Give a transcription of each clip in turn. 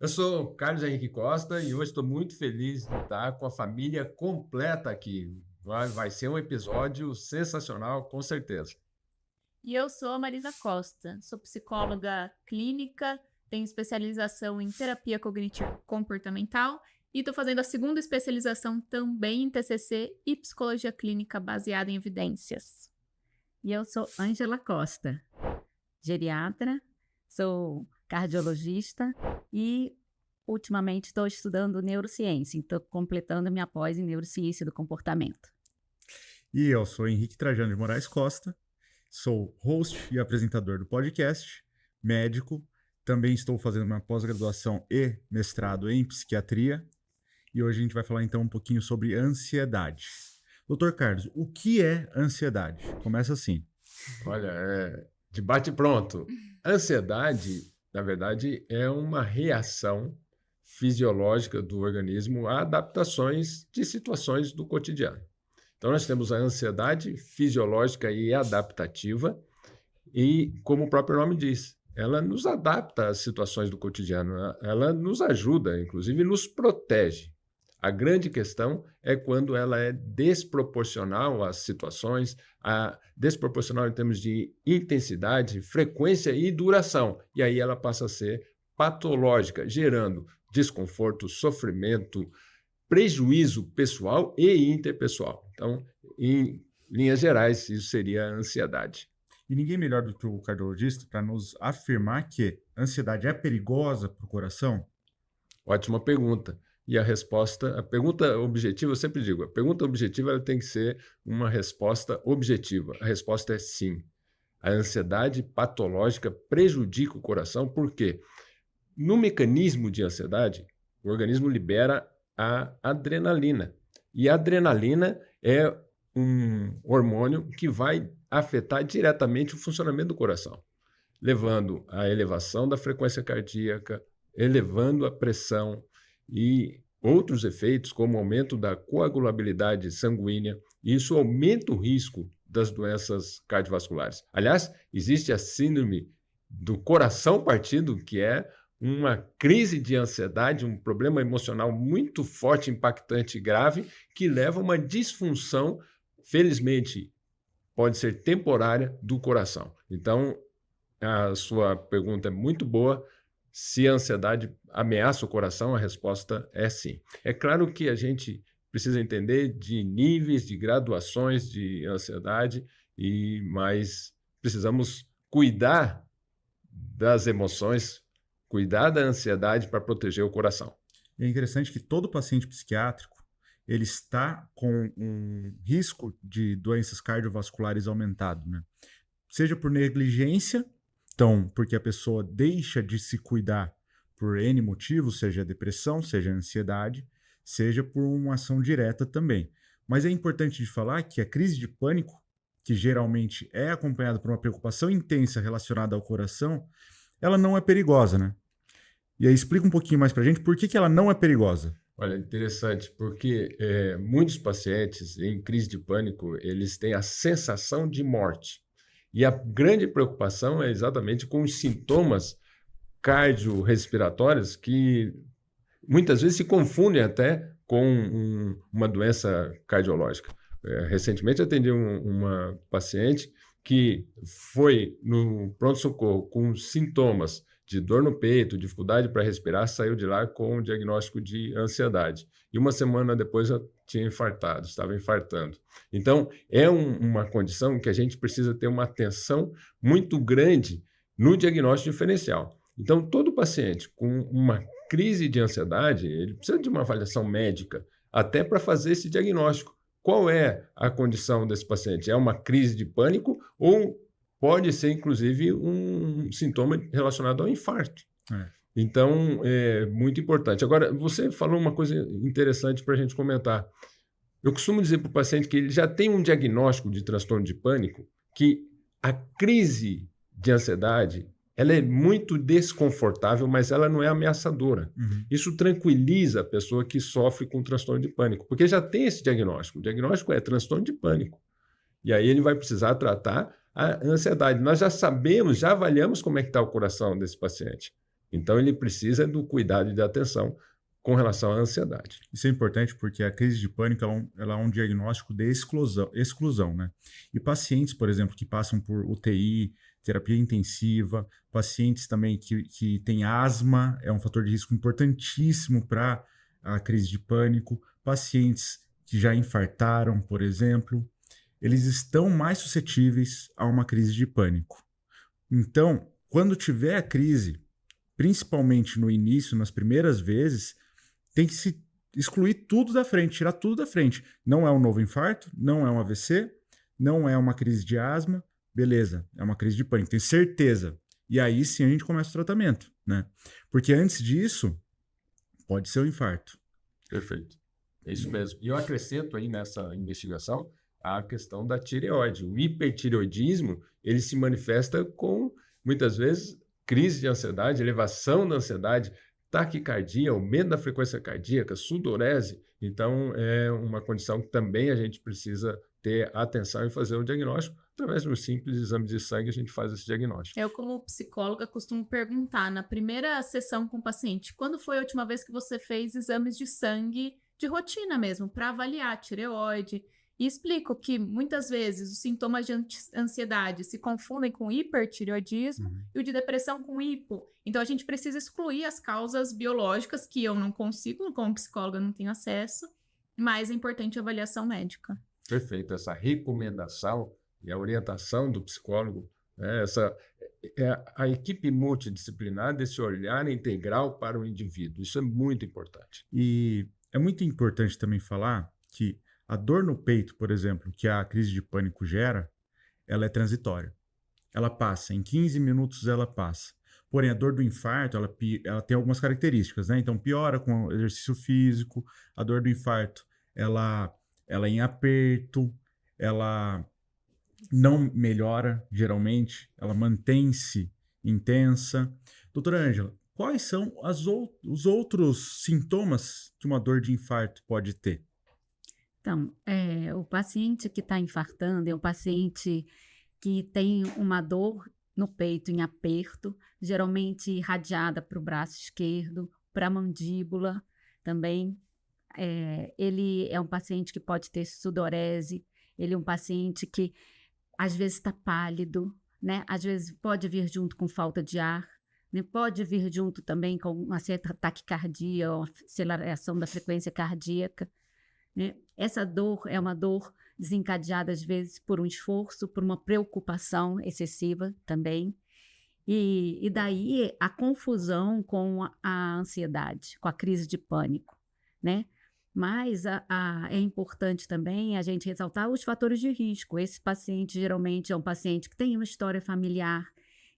Eu sou Carlos Henrique Costa e hoje estou muito feliz de estar com a família completa aqui. Vai ser um episódio sensacional, com certeza. E eu sou a Marisa Costa, sou psicóloga clínica, tenho especialização em terapia cognitivo-comportamental e estou fazendo a segunda especialização também em TCC e psicologia clínica baseada em evidências. E eu sou Ângela Costa, geriatra, sou cardiologista e ultimamente estou estudando neurociência, estou completando minha pós em neurociência do comportamento. E eu sou Henrique Trajano de Moraes Costa, sou host e apresentador do podcast, médico, também estou fazendo uma pós-graduação e mestrado em psiquiatria, e hoje a gente vai falar então um pouquinho sobre ansiedade. Doutor Carlos, o que é ansiedade? Começa assim. Olha, debate pronto. Ansiedade, na verdade, é uma reação fisiológica do organismo a adaptações de situações do cotidiano. Então, nós temos a ansiedade fisiológica e adaptativa, e, como o próprio nome diz, ela nos adapta às situações do cotidiano, ela nos ajuda, inclusive nos protege. A grande questão é quando ela é desproporcional às situações, desproporcional em termos de intensidade, frequência e duração. E aí ela passa a ser patológica, gerando desconforto, sofrimento, prejuízo pessoal e interpessoal. Então, em linhas gerais, isso seria a ansiedade. E ninguém melhor do que o cardiologista para nos afirmar que a ansiedade é perigosa para o coração? Ótima pergunta. E a pergunta objetiva, eu sempre digo, a pergunta objetiva ela tem que ser uma resposta objetiva. A resposta é sim. A ansiedade patológica prejudica o coração, por quê? No mecanismo de ansiedade, o organismo libera a adrenalina. E a adrenalina é um hormônio que vai afetar diretamente o funcionamento do coração, levando à elevação da frequência cardíaca, elevando a pressão e outros efeitos, como aumento da coagulabilidade sanguínea. Isso aumenta o risco das doenças cardiovasculares. Aliás, existe a síndrome do coração partido, que é uma crise de ansiedade, um problema emocional muito forte, impactante e grave, que leva a uma disfunção, felizmente, pode ser temporária, do coração. Então, a sua pergunta é muito boa. Se a ansiedade ameaça o coração, a resposta é sim. É claro que a gente precisa entender de níveis, de graduações de ansiedade, mas precisamos cuidar das emoções, cuidar da ansiedade para proteger o coração. E é interessante que todo paciente psiquiátrico ele está com um risco de doenças cardiovasculares aumentado, né? Seja por negligência, então, porque a pessoa deixa de se cuidar por N motivos, seja depressão, seja ansiedade, seja por uma ação direta também. Mas é importante de falar que a crise de pânico, que geralmente é acompanhada por uma preocupação intensa relacionada ao coração, ela não é perigosa, né? E aí explica um pouquinho mais pra gente por que ela não é perigosa. Olha, interessante, porque muitos pacientes em crise de pânico, eles têm a sensação de morte. E a grande preocupação é exatamente com os sintomas cardiorrespiratórios que muitas vezes se confundem até com uma doença cardiológica. Recentemente atendi uma paciente que foi no pronto-socorro com sintomas de dor no peito, dificuldade para respirar, saiu de lá com um diagnóstico de ansiedade. E uma semana depois já tinha infartado, estava infartando. Então, é uma condição que a gente precisa ter uma atenção muito grande no diagnóstico diferencial. Então, todo paciente com uma crise de ansiedade, ele precisa de uma avaliação médica, até para fazer esse diagnóstico. Qual é a condição desse paciente? É uma crise de pânico ou pode ser, inclusive, um sintoma relacionado ao infarto? Então, é muito importante. Agora, você falou uma coisa interessante para a gente comentar. Eu costumo dizer para o paciente que ele já tem um diagnóstico de transtorno de pânico, que a crise de ansiedade ela é muito desconfortável, mas ela não é ameaçadora. Uhum. Isso tranquiliza a pessoa que sofre com transtorno de pânico, porque já tem esse diagnóstico. O diagnóstico é transtorno de pânico. E aí ele vai precisar tratar a ansiedade. Nós já sabemos, já avaliamos como é que está o coração desse paciente. Então, ele precisa do cuidado e da atenção com relação à ansiedade. Isso é importante porque a crise de pânico ela é um diagnóstico de exclusão, né? E pacientes, por exemplo, que passam por UTI, terapia intensiva, pacientes também que têm asma, é um fator de risco importantíssimo para a crise de pânico, pacientes que já infartaram, por exemplo, eles estão mais suscetíveis a uma crise de pânico. Então, quando tiver a crise, principalmente no início, nas primeiras vezes, tem que se excluir tudo da frente, tirar tudo da frente. Não é um novo infarto, não é um AVC, não é uma crise de asma, beleza, é uma crise de pânico, tenho certeza. E aí sim a gente começa o tratamento, né? Porque antes disso, pode ser um infarto. Perfeito. É isso mesmo. E eu acrescento aí nessa investigação a questão da tireoide. O hipertireoidismo, ele se manifesta com, muitas vezes, crise de ansiedade, elevação da ansiedade, taquicardia, aumento da frequência cardíaca, sudorese. Então, é uma condição que também a gente precisa ter atenção e fazer o diagnóstico. Através de um simples exame de sangue, a gente faz esse diagnóstico. Eu, como psicóloga, costumo perguntar na primeira sessão com o paciente, quando foi a última vez que você fez exames de sangue de rotina mesmo, para avaliar a tireoide? E explico que muitas vezes os sintomas de ansiedade se confundem com hipertireoidismo e o de depressão com hipo. Então a gente precisa excluir as causas biológicas que eu não consigo, como psicóloga não tenho acesso, mas é importante a avaliação médica. Perfeito. Essa recomendação e a orientação do psicólogo, né, essa é a equipe multidisciplinar desse olhar integral para o indivíduo. Isso é muito importante. E é muito importante também falar que a dor no peito, por exemplo, que a crise de pânico gera, ela é transitória. Ela passa, em 15 minutos ela passa. Porém, a dor do infarto, ela tem algumas características, né? Então, piora com o exercício físico. A dor do infarto, ela é em aperto, ela não melhora, geralmente, ela mantém-se intensa. Doutora Ângela, quais são os outros sintomas que uma dor de infarto pode ter? Então, o paciente que está infartando é um paciente que tem uma dor no peito em aperto, geralmente irradiada para o braço esquerdo, para a mandíbula também. Ele é um paciente que pode ter sudorese, ele é um paciente que às vezes está pálido, né? Às vezes pode vir junto com falta de ar, né? Pode vir junto também com uma certa taquicardia ou aceleração da frequência cardíaca, né? Essa dor é uma dor desencadeada às vezes por um esforço, por uma preocupação excessiva também. E daí a confusão com a ansiedade, com a crise de pânico, né? Mas é importante também a gente ressaltar os fatores de risco. Esse paciente geralmente é um paciente que tem uma história familiar,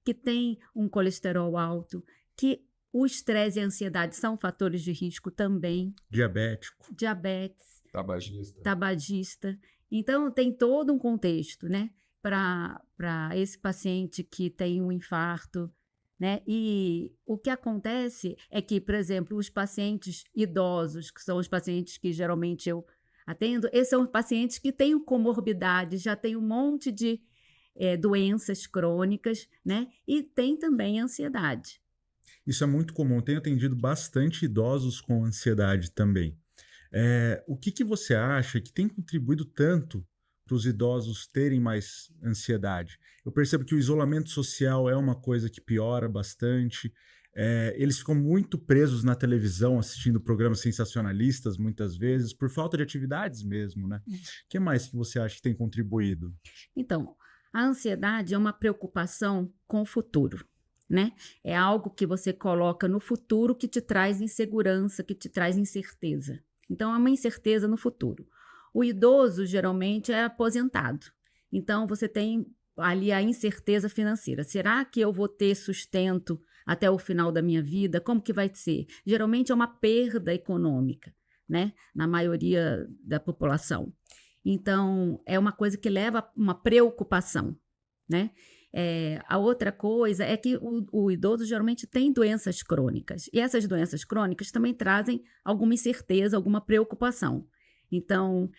que tem um colesterol alto, que o estresse e a ansiedade são fatores de risco também. Diabetes. Tabagista. Então, tem todo um contexto, né? Para esse paciente que tem um infarto, né? E o que acontece é que, por exemplo, os pacientes idosos, que são os pacientes que geralmente eu atendo, esses são pacientes que têm comorbidades, já têm um monte de doenças crônicas, né? E tem também ansiedade. Isso é muito comum. Eu tenho atendido bastante idosos com ansiedade também. O que você acha que tem contribuído tanto para os idosos terem mais ansiedade? Eu percebo que o isolamento social é uma coisa que piora bastante. Eles ficam muito presos na televisão, assistindo programas sensacionalistas, muitas vezes, por falta de atividades mesmo, né? O que mais que você acha que tem contribuído? Então, a ansiedade é uma preocupação com o futuro, né? É algo que você coloca no futuro que te traz insegurança, que te traz incerteza. Então, é uma incerteza no futuro. O idoso, geralmente, é aposentado. Então, você tem ali a incerteza financeira. Será que eu vou ter sustento até o final da minha vida? Como que vai ser? Geralmente, é uma perda econômica, né? Na maioria da população. Então, é uma coisa que leva a uma preocupação, né? A outra coisa é que o idoso geralmente tem doenças crônicas. E essas doenças crônicas também trazem alguma incerteza, alguma preocupação. Então,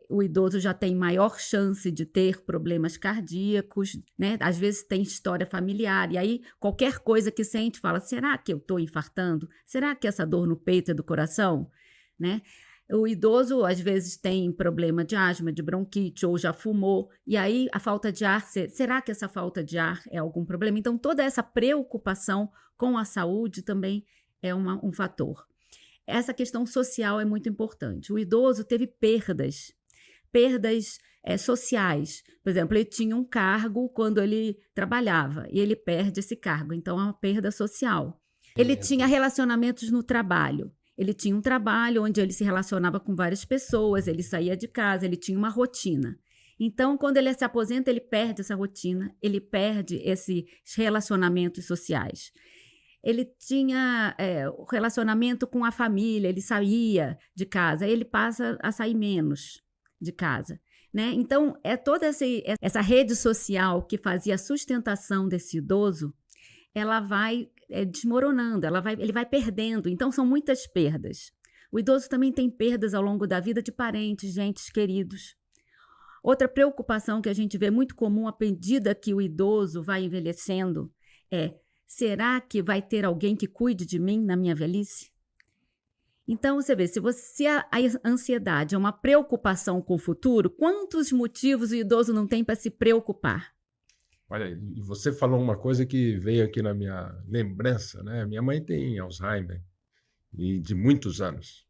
o idoso já tem maior chance de ter problemas cardíacos, né? Às vezes tem história familiar, e aí qualquer coisa que sente fala, será que eu estou infartando? Será que essa dor no peito é do coração? Né? O idoso, às vezes, tem problema de asma, de bronquite, ou já fumou, e aí a falta de ar, será que essa falta de ar é algum problema? Então, toda essa preocupação com a saúde também é um fator. Essa questão social é muito importante. O idoso teve perdas sociais. Por exemplo, ele tinha um cargo quando ele trabalhava, e ele perde esse cargo, então é uma perda social. Ele tinha relacionamentos no trabalho. Ele tinha um trabalho onde ele se relacionava com várias pessoas, ele saía de casa, ele tinha uma rotina. Então, quando ele se aposenta, ele perde essa rotina, ele perde esses relacionamentos sociais. Ele tinha relacionamento com a família, ele saía de casa, ele passa a sair menos de casa. Né? Então, toda essa rede social que fazia a sustentação desse idoso, ela vai desmoronando, ele vai perdendo. Então, são muitas perdas. O idoso também tem perdas ao longo da vida de parentes, entes queridos. Outra preocupação que a gente vê muito comum à medida que o idoso vai envelhecendo é: será que vai ter alguém que cuide de mim na minha velhice? Então, você vê, se a ansiedade é uma preocupação com o futuro, quantos motivos o idoso não tem para se preocupar? Olha, e você falou uma coisa que veio aqui na minha lembrança, né? Minha mãe tem Alzheimer, e de muitos anos.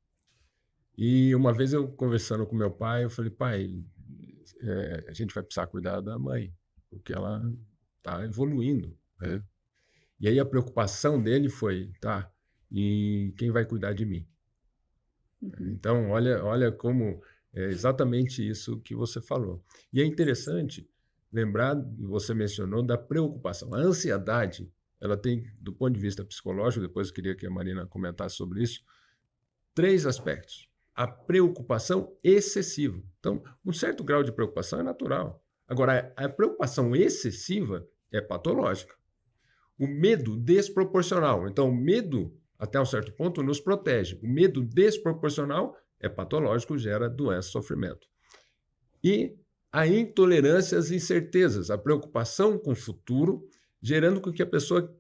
E uma vez eu conversando com meu pai, eu falei, pai, a gente vai precisar cuidar da mãe, porque ela está evoluindo, né? E aí a preocupação dele foi, tá, e quem vai cuidar de mim? Então, olha como é exatamente isso que você falou. E é interessante lembrar, você mencionou, da preocupação. A ansiedade, ela tem, do ponto de vista psicológico, depois eu queria que a Marina comentasse sobre isso, 3 aspectos. A preocupação excessiva. Então, um certo grau de preocupação é natural. Agora, a preocupação excessiva é patológica. O medo desproporcional. Então, o medo, até um certo ponto, nos protege. O medo desproporcional é patológico, gera doença, sofrimento. E a intolerância às incertezas, a preocupação com o futuro, gerando com que a pessoa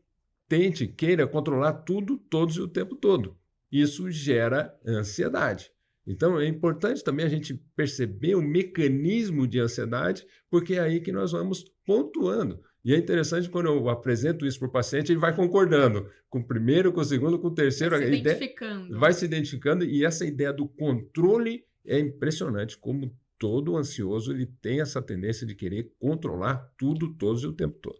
queira controlar tudo, todos e o tempo todo. Isso gera ansiedade. Então, é importante também a gente perceber o mecanismo de ansiedade, porque é aí que nós vamos pontuando. E é interessante quando eu apresento isso para o paciente, ele vai concordando com o primeiro, com o segundo, com o terceiro. Vai se identificando. Vai se identificando, e essa ideia do controle é impressionante, como todo ansioso ele tem essa tendência de querer controlar tudo, todos e o tempo todo.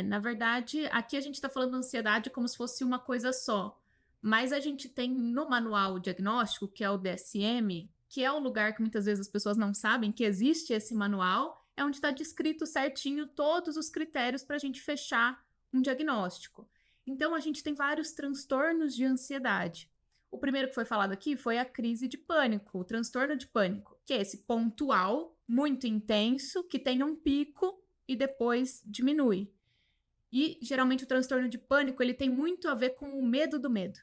Na verdade, aqui a gente está falando de ansiedade como se fosse uma coisa só. Mas a gente tem no manual diagnóstico, que é o DSM, que é um lugar que muitas vezes as pessoas não sabem que existe esse manual, é onde está descrito certinho todos os critérios para a gente fechar um diagnóstico. Então, a gente tem vários transtornos de ansiedade. O primeiro que foi falado aqui foi a crise de pânico, o transtorno de pânico, que é esse pontual, muito intenso, que tem um pico e depois diminui. E, geralmente, o transtorno de pânico ele tem muito a ver com o medo do medo.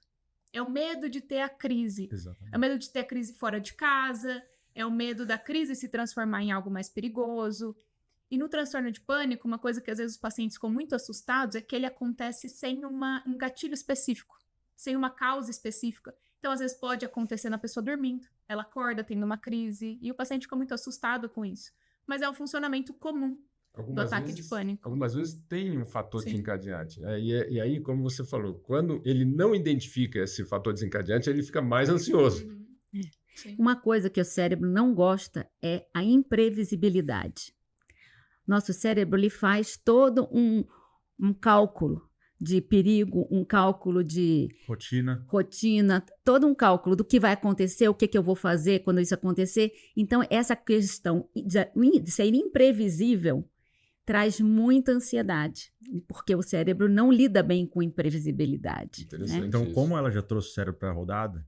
É o medo de ter a crise. Exatamente. É o medo de ter a crise fora de casa, é o medo da crise se transformar em algo mais perigoso. E no transtorno de pânico, uma coisa que às vezes os pacientes ficam muito assustados é que ele acontece sem um gatilho específico, sem uma causa específica. Então, às vezes pode acontecer na pessoa dormindo, ela acorda tendo uma crise e o paciente fica muito assustado com isso. Mas é um funcionamento comum do ataque de pânico. Algumas vezes tem um fator Sim. desencadeante. E aí, como você falou, quando ele não identifica esse fator desencadeante, ele fica mais ansioso. Sim. Uma coisa que o cérebro não gosta é a imprevisibilidade. Nosso cérebro ele faz todo um cálculo de perigo, um cálculo de rotina, todo um cálculo do que vai acontecer, o que eu vou fazer quando isso acontecer. Então, essa questão de ser imprevisível traz muita ansiedade, porque o cérebro não lida bem com imprevisibilidade. Interessante. Né? Então, isso. como ela já trouxe o cérebro para a rodada,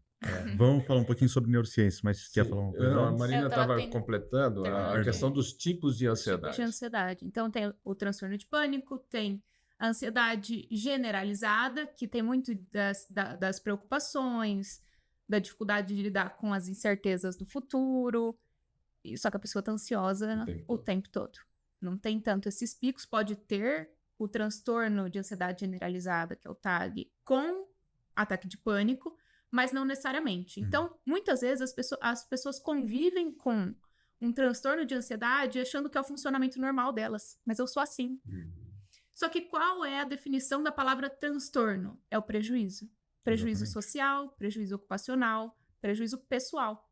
vamos falar um pouquinho sobre neurociência, mas quer falar uma coisa? Não, a antes? Marina Eu tava estava completando a terminando. questão dos tipos de ansiedade. De ansiedade. Então, tem o transtorno de pânico, tem a ansiedade generalizada, que tem muito das preocupações, da dificuldade de lidar com as incertezas do futuro. Só que a pessoa está ansiosa o tempo todo. Não tem tanto esses picos. Pode ter o transtorno de ansiedade generalizada, que é o TAG, com ataque de pânico, mas não necessariamente. Então, muitas vezes as pessoas convivem com um transtorno de ansiedade achando que é o funcionamento normal delas. Mas eu sou assim. Só que qual é a definição da palavra transtorno? É o prejuízo. Prejuízo social, prejuízo ocupacional, prejuízo pessoal.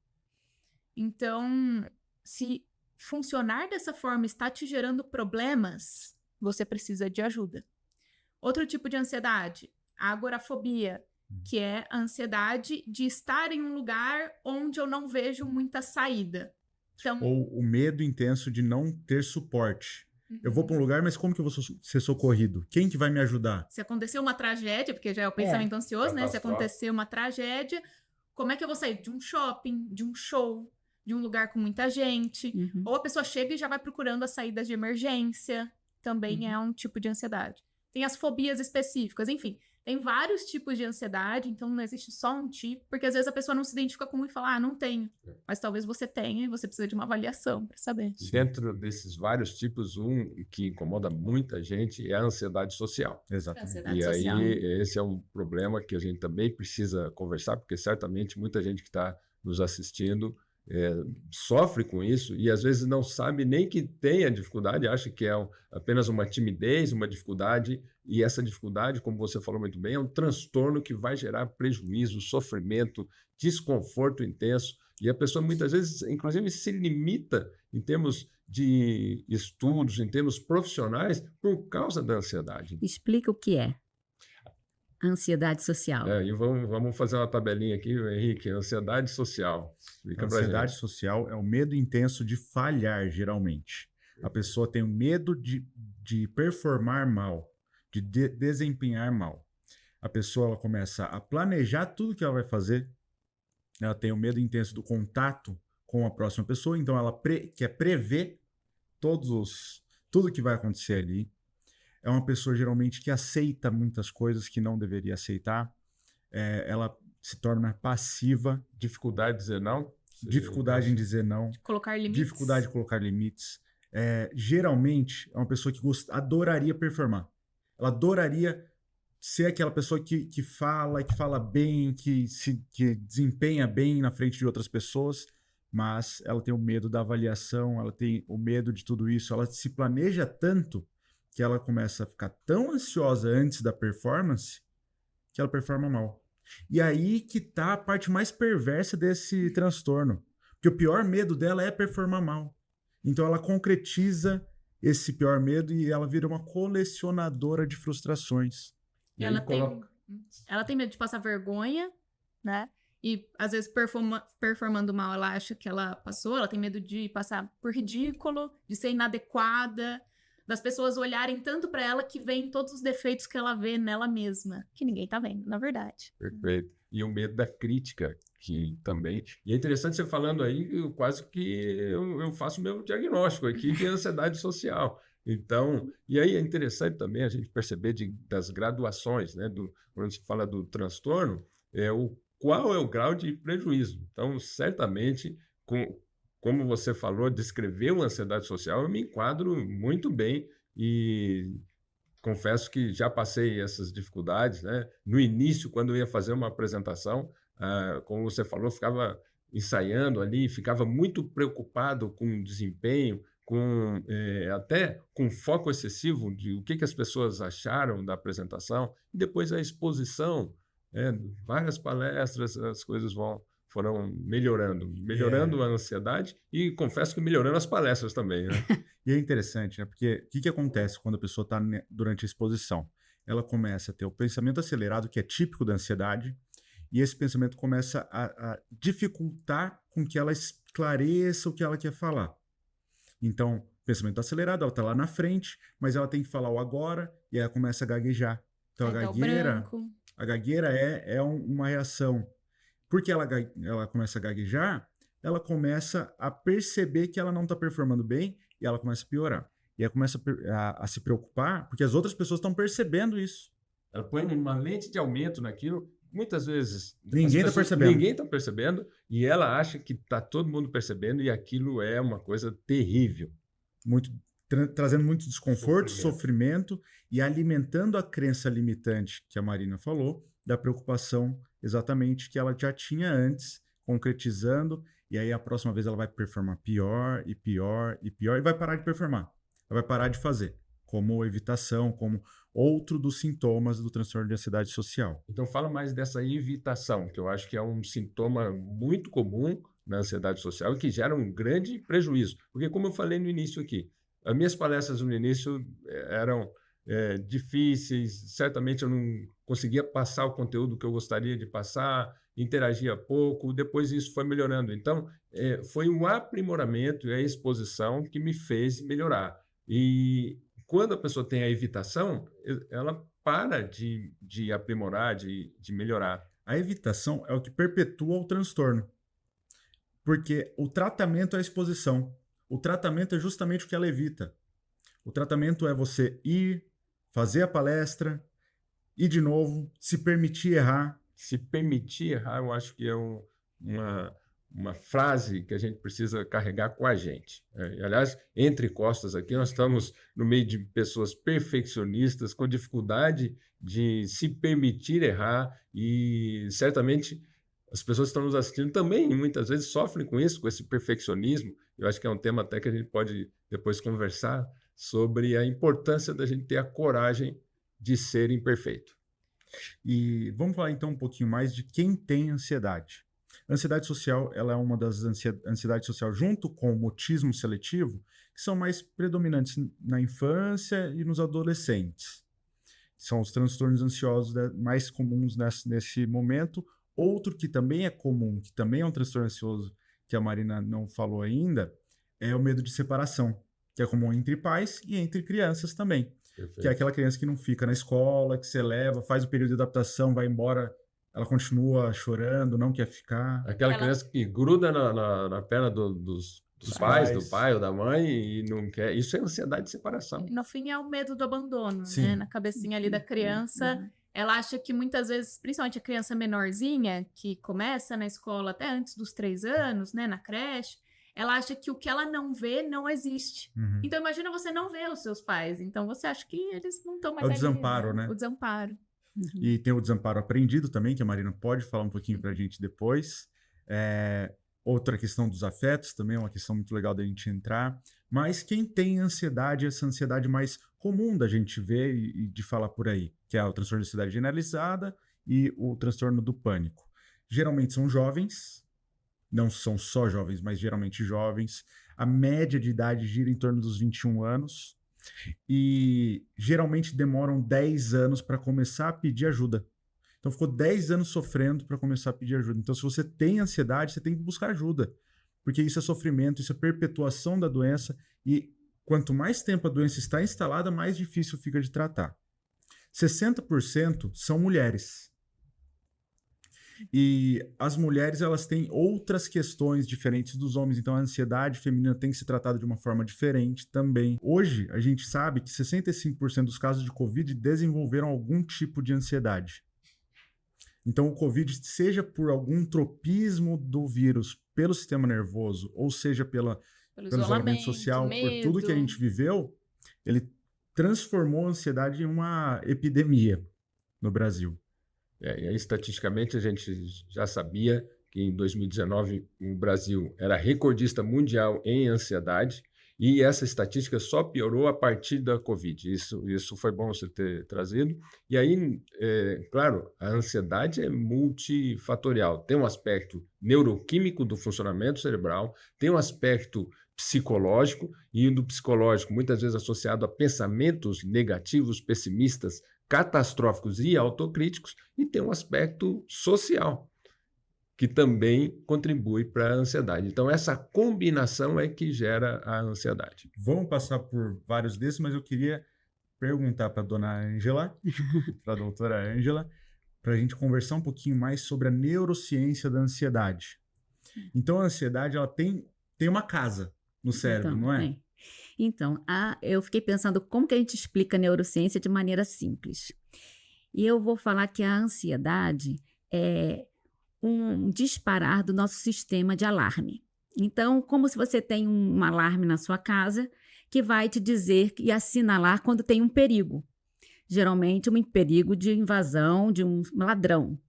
Então, se funcionar dessa forma está te gerando problemas, você precisa de ajuda. Outro tipo de ansiedade, a agorafobia, que é a ansiedade de estar em um lugar onde eu não vejo muita saída. Então, ou o medo intenso de não ter suporte. Eu vou para um lugar, mas como que eu vou ser socorrido? Quem que vai me ajudar? Se acontecer uma tragédia, porque já é o pensamento ansioso, né? Se acontecer uma tragédia, como é que eu vou sair de um shopping, de um show, de um lugar com muita gente? Ou a pessoa chega e já vai procurando as saídas de emergência. Também é um tipo de ansiedade. Tem as fobias específicas, enfim. Tem vários tipos de ansiedade, então não existe só um tipo, porque às vezes a pessoa não se identifica com um e fala, não tenho. Mas talvez você tenha e você precisa de uma avaliação para saber. Dentro desses vários tipos, um que incomoda muita gente é a ansiedade social. Exatamente. E aí, esse é um problema que a gente também precisa conversar, porque certamente muita gente que está nos assistindo sofre com isso e às vezes não sabe nem que tem a dificuldade, acha que é apenas uma timidez, uma dificuldade, e essa dificuldade, como você falou muito bem, é um transtorno que vai gerar prejuízo, sofrimento, desconforto intenso, e a pessoa muitas vezes, inclusive, se limita em termos de estudos, em termos profissionais, por causa da ansiedade. Explica o que é ansiedade social. E vamos fazer uma tabelinha aqui, Henrique. Ansiedade social. A ansiedade social é o medo intenso de falhar, geralmente. A pessoa tem o medo de performar mal, de desempenhar mal. A pessoa ela começa a planejar tudo que ela vai fazer. Ela tem o medo intenso do contato com a próxima pessoa, então ela quer prever tudo que vai acontecer ali. É uma pessoa geralmente que aceita muitas coisas que não deveria aceitar. Ela se torna passiva. Dificuldade de dizer não? Dificuldade em dizer não. Colocar limites. Dificuldade de colocar limites. Geralmente é uma pessoa que adoraria performar. Ela adoraria ser aquela pessoa que fala bem, que desempenha bem na frente de outras pessoas, mas ela tem o medo da avaliação, ela tem o medo de tudo isso, ela se planeja tanto que ela começa a ficar tão ansiosa antes da performance que ela performa mal. E aí que tá a parte mais perversa desse transtorno. Porque o pior medo dela é performar mal. Então ela concretiza esse pior medo e ela vira uma colecionadora de frustrações. Ela tem medo de passar vergonha, né? E às vezes performando mal, ela acha que ela passou, ela tem medo de passar por ridículo, de ser inadequada, das pessoas olharem tanto para ela que veem todos os defeitos que ela vê nela mesma, que ninguém tá vendo, na verdade. Perfeito. E o medo da crítica, que também... E é interessante você falando aí, quase que eu faço meu diagnóstico aqui de ansiedade social. Então, e aí é interessante também a gente perceber das graduações, né? Quando se fala do transtorno, qual é o grau de prejuízo. Então, certamente, como você falou, descreveu a ansiedade social, eu me enquadro muito bem e confesso que já passei essas dificuldades, né? No início, quando eu ia fazer uma apresentação, como você falou, ficava ensaiando ali, ficava muito preocupado com o desempenho, até com foco excessivo de o que as pessoas acharam da apresentação, e depois a exposição, várias palestras, as coisas foram melhorando a ansiedade e confesso que melhorando as palestras também, né? E é interessante, né? Porque o que acontece quando a pessoa está durante a exposição? Ela começa a ter o pensamento acelerado, que é típico da ansiedade, e esse pensamento começa a dificultar com que ela esclareça o que ela quer falar. Então, pensamento acelerado, ela está lá na frente, mas ela tem que falar o agora, e aí ela começa a gaguejar. Então, a gagueira é uma reação. Porque ela começa a gaguejar, ela começa a perceber que ela não está performando bem e ela começa a piorar. E ela começa a se preocupar porque as outras pessoas estão percebendo isso. Ela põe uma lente de aumento naquilo muitas vezes Ninguém tá percebendo. ninguém está percebendo e ela acha que está todo mundo percebendo e aquilo é uma coisa terrível. Muito, trazendo muito desconforto, Sofrimento. sofrimento e alimentando a crença limitante que a Marina falou, da preocupação exatamente que ela já tinha antes, concretizando, e aí a próxima vez ela vai performar pior e pior e pior, e vai parar de performar, ela vai parar de fazer, como evitação, como outro dos sintomas do transtorno de ansiedade social. Então, fala mais dessa evitação, que eu acho que é um sintoma muito comum na ansiedade social e que gera um grande prejuízo. Porque, como eu falei no início aqui, as minhas palestras no início eram difíceis, certamente eu não conseguia passar o conteúdo que eu gostaria de passar, interagia pouco, depois isso foi melhorando. Então, foi um aprimoramento e a exposição que me fez melhorar. E quando a pessoa tem a evitação, ela para de aprimorar, de melhorar. A evitação é o que perpetua o transtorno, porque o tratamento é a exposição. O tratamento é justamente o que ela evita. O tratamento é você ir, fazer a palestra, ir de novo, se permitir errar. Se permitir errar, eu acho que é uma frase que a gente precisa carregar com a gente. Aliás, entre costas aqui, nós estamos no meio de pessoas perfeccionistas, com dificuldade de se permitir errar e certamente as pessoas que estão nos assistindo também, muitas vezes, sofrem com isso, com esse perfeccionismo. Eu acho que é um tema até que a gente pode depois conversar sobre a importância da gente ter a coragem de ser imperfeito. E vamos falar então um pouquinho mais de quem tem ansiedade. A ansiedade social, ela é uma das ansiedades social junto com o mutismo seletivo, que são mais predominantes na infância e nos adolescentes. São os transtornos ansiosos mais comuns nesse momento. Outro que também é comum, que também é um transtorno ansioso, que a Marina não falou ainda, é o medo de separação, que é comum entre pais e entre crianças também. Perfeito. Que é aquela criança que não fica na escola, que você leva, faz o período de adaptação, vai embora, ela continua chorando, não quer ficar. Aquela criança que gruda na perna dos pais, do pai ou da mãe e não quer. Isso é ansiedade de separação. No fim é o medo do abandono, Sim. né? Na cabecinha ali da criança, ela acha que muitas vezes, principalmente a criança menorzinha, que começa na escola até antes dos 3 anos, né? Na creche, ela acha que o que ela não vê não existe. Uhum. Então imagina você não ver os seus pais, então você acha que eles não estão mais É o ali, desamparo, né? O desamparo. E tem o desamparo aprendido também, que a Marina pode falar um pouquinho pra gente depois. Outra questão dos afetos também é uma questão muito legal da gente entrar. Mas quem tem ansiedade, essa ansiedade mais comum da gente ver e de falar por aí, que é o transtorno de ansiedade generalizada e o transtorno do pânico. Geralmente são jovens, não são só jovens, mas geralmente jovens. A média de idade gira em torno dos 21 anos. E geralmente demoram 10 anos para começar a pedir ajuda. Então ficou 10 anos sofrendo para começar a pedir ajuda. Então se você tem ansiedade, você tem que buscar ajuda. Porque isso é sofrimento, isso é perpetuação da doença e quanto mais tempo a doença está instalada, mais difícil fica de tratar. 60% são mulheres. E as mulheres, elas têm outras questões diferentes dos homens, então a ansiedade feminina tem que ser tratada de uma forma diferente também. Hoje, a gente sabe que 65% dos casos de Covid desenvolveram algum tipo de ansiedade. Então, o Covid, seja por algum tropismo do vírus pelo sistema nervoso, ou seja pelo isolamento social, medo. por tudo que a gente viveu, ele transformou a ansiedade em uma epidemia no Brasil. E aí, estatisticamente, a gente já sabia que em 2019 o Brasil era recordista mundial em ansiedade e essa estatística só piorou a partir da Covid. Isso foi bom você ter trazido. E aí, claro, a ansiedade é multifatorial. Tem um aspecto neuroquímico do funcionamento cerebral, tem um aspecto psicológico e do psicológico muitas vezes associado a pensamentos negativos, pessimistas, catastróficos e autocríticos, e tem um aspecto social, que também contribui para a ansiedade. Então, essa combinação é que gera a ansiedade. Vamos passar por vários desses, mas eu queria perguntar para a dona Ângela, para a doutora Ângela, para a gente conversar um pouquinho mais sobre a neurociência da ansiedade. Então, a ansiedade, ela tem uma casa no cérebro, Então, não é? Então, eu fiquei pensando como que a gente explica a neurociência de maneira simples. E eu vou falar que a ansiedade um disparar do nosso sistema de alarme. Então, como se você tem um alarme na sua casa que vai te dizer e assinalar quando tem um perigo. Geralmente, um perigo de invasão de um ladrão,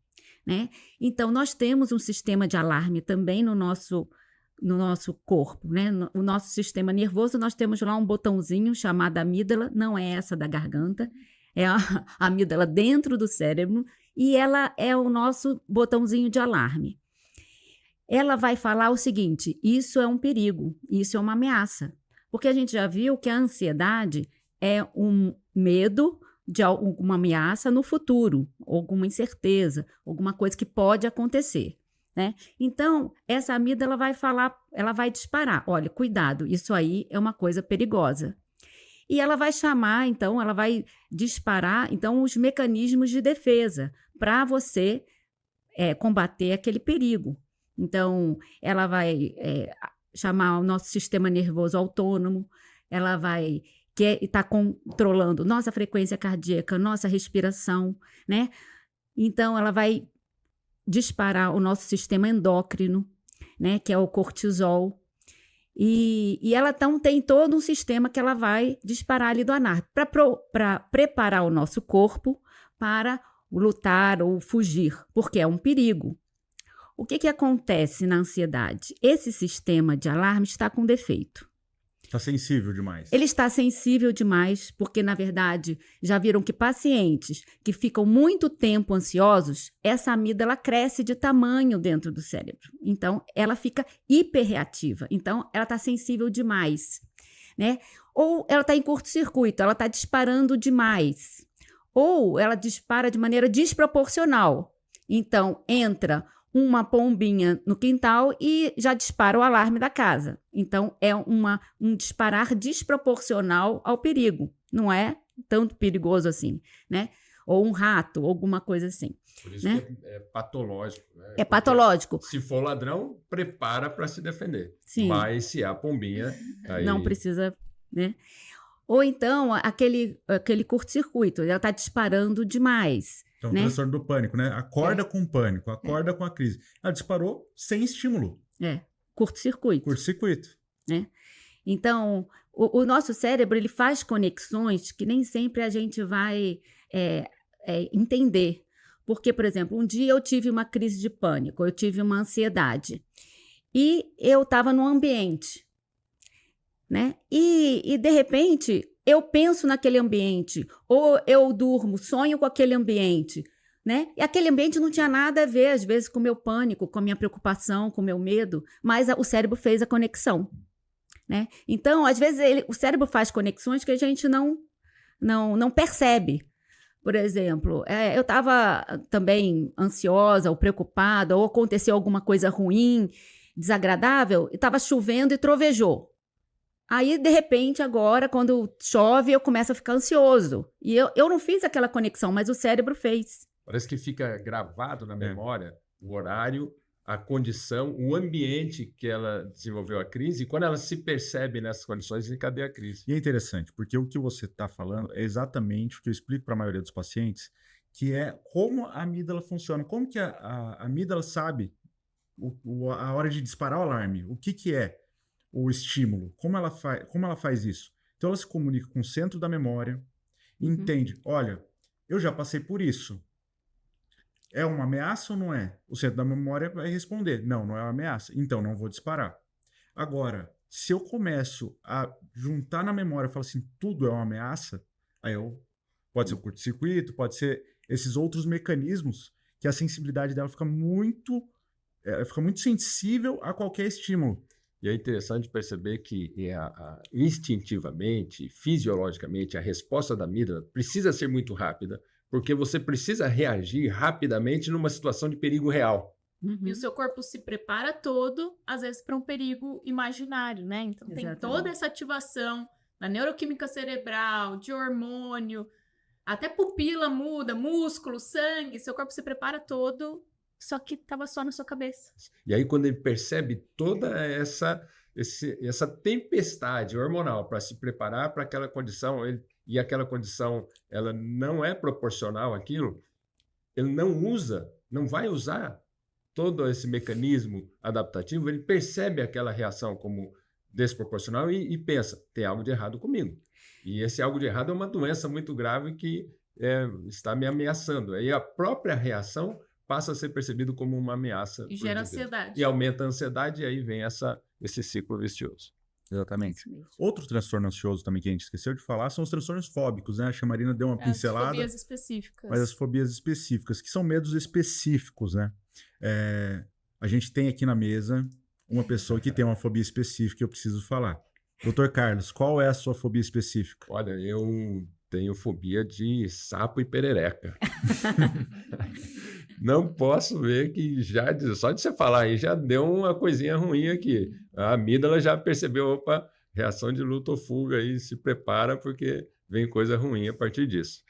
né? Então, nós temos um sistema de alarme também no nosso corpo, né? No nosso sistema nervoso, nós temos lá um botãozinho chamado amígdala, não é essa da garganta, é a amígdala dentro do cérebro, e ela é o nosso botãozinho de alarme. Ela vai falar o seguinte: isso é um perigo, isso é uma ameaça. Porque a gente já viu que a ansiedade é um medo de alguma ameaça no futuro, alguma incerteza, alguma coisa que pode acontecer, né? Então, essa amígdala vai falar, ela vai disparar: olha, cuidado, isso aí é uma coisa perigosa. E ela vai chamar, então, ela vai disparar, então, os mecanismos de defesa para você combater aquele perigo. Então, ela vai chamar o nosso sistema nervoso autônomo, ela vai estar controlando nossa frequência cardíaca, nossa respiração, né? Então, ela vai disparar o nosso sistema endócrino, né? Que é o cortisol. E ela então tem todo um sistema que ela vai disparar ali do alarme para preparar o nosso corpo para lutar ou fugir, porque é um perigo. O que acontece na ansiedade? Esse sistema de alarme está com defeito. Está sensível demais. Ele está sensível demais porque, na verdade, já viram que pacientes que ficam muito tempo ansiosos, essa amígdala cresce de tamanho dentro do cérebro. Então, ela fica hiperreativa. Então, ela está sensível demais, né? Ou ela está em curto-circuito, ela está disparando demais. Ou ela dispara de maneira desproporcional. Então, entra uma pombinha no quintal e já dispara o alarme da casa. Então, é um disparar desproporcional ao perigo. Não é tanto perigoso assim, né? Ou um rato, alguma coisa assim. Por isso né? que é patológico. Né? É patológico. Se for ladrão, prepara para se defender. Sim. Mas se há pombinha, aí... Não precisa, né? Ou então, aquele curto-circuito, ela está disparando demais. Então, né? transtorno do pânico, né? Acorda com pânico, acorda com a crise. Ela disparou sem estímulo. Curto-circuito. Curto-circuito. Né? Então, o nosso cérebro, ele faz conexões que nem sempre a gente vai entender. Porque, por exemplo, um dia eu tive uma crise de pânico, eu tive uma ansiedade. E eu estava num ambiente, né? E, de repente, eu penso naquele ambiente, ou eu durmo, sonho com aquele ambiente, né? E aquele ambiente não tinha nada a ver, às vezes, com o meu pânico, com a minha preocupação, com o meu medo, mas o cérebro fez a conexão, né? Então, às vezes, o cérebro faz conexões que a gente não percebe. Por exemplo, eu estava também ansiosa ou preocupada, ou aconteceu alguma coisa ruim, desagradável, e estava chovendo e trovejou. Aí, de repente, agora, quando chove, eu começo a ficar ansioso. E eu não fiz aquela conexão, mas o cérebro fez. Parece que fica gravado na memória o horário, a condição, o ambiente que ela desenvolveu a crise. E quando ela se percebe nessas condições, encadeia a crise. E é interessante, porque o que você está falando é exatamente o que eu explico para a maioria dos pacientes, que é como a amígdala funciona. Como que a amígdala sabe a hora de disparar o alarme? O que é o estímulo? Como ela faz isso? Então, ela se comunica com o centro da memória e entende, olha, eu já passei por isso. É uma ameaça ou não é? O centro da memória vai responder, não é uma ameaça, então não vou disparar. Agora, se eu começo a juntar na memória e falar assim, tudo é uma ameaça, aí pode ser o curto-circuito, pode ser esses outros mecanismos que a sensibilidade dela fica muito sensível a qualquer estímulo. E é interessante perceber que instintivamente, fisiologicamente, a resposta da amígdala precisa ser muito rápida, porque você precisa reagir rapidamente numa situação de perigo real. E o seu corpo se prepara todo, às vezes, para um perigo imaginário, né? Então, tem toda essa ativação da neuroquímica cerebral, de hormônio, até pupila muda, músculo, sangue, seu corpo se prepara todo, só que estava só na sua cabeça. E aí, quando ele percebe toda essa tempestade hormonal para se preparar para aquela condição, e aquela condição ela não é proporcional àquilo, ele não usa não vai usar todo esse mecanismo adaptativo, ele percebe aquela reação como desproporcional e pensa, tem algo de errado comigo. E esse algo de errado é uma doença muito grave que está me ameaçando. Aí a própria reação passa a ser percebido como uma ameaça. E gera ansiedade. E aumenta a ansiedade, e aí vem esse ciclo vicioso. Exatamente. Isso mesmo. Outro transtorno ansioso também que a gente esqueceu de falar são os transtornos fóbicos, né? A Marina deu uma As pincelada. fobias específicas. Mas as fobias específicas, que são medos específicos, né? A gente tem aqui na mesa uma pessoa que tem uma fobia específica que eu preciso falar. Dr. Carlos, qual é a sua fobia específica? Olha, eu tenho fobia de sapo e perereca. Não posso ver que só de você falar aí já deu uma coisinha ruim aqui. A amígdala já percebeu, opa, reação de luta ou fuga aí, se prepara porque vem coisa ruim a partir disso.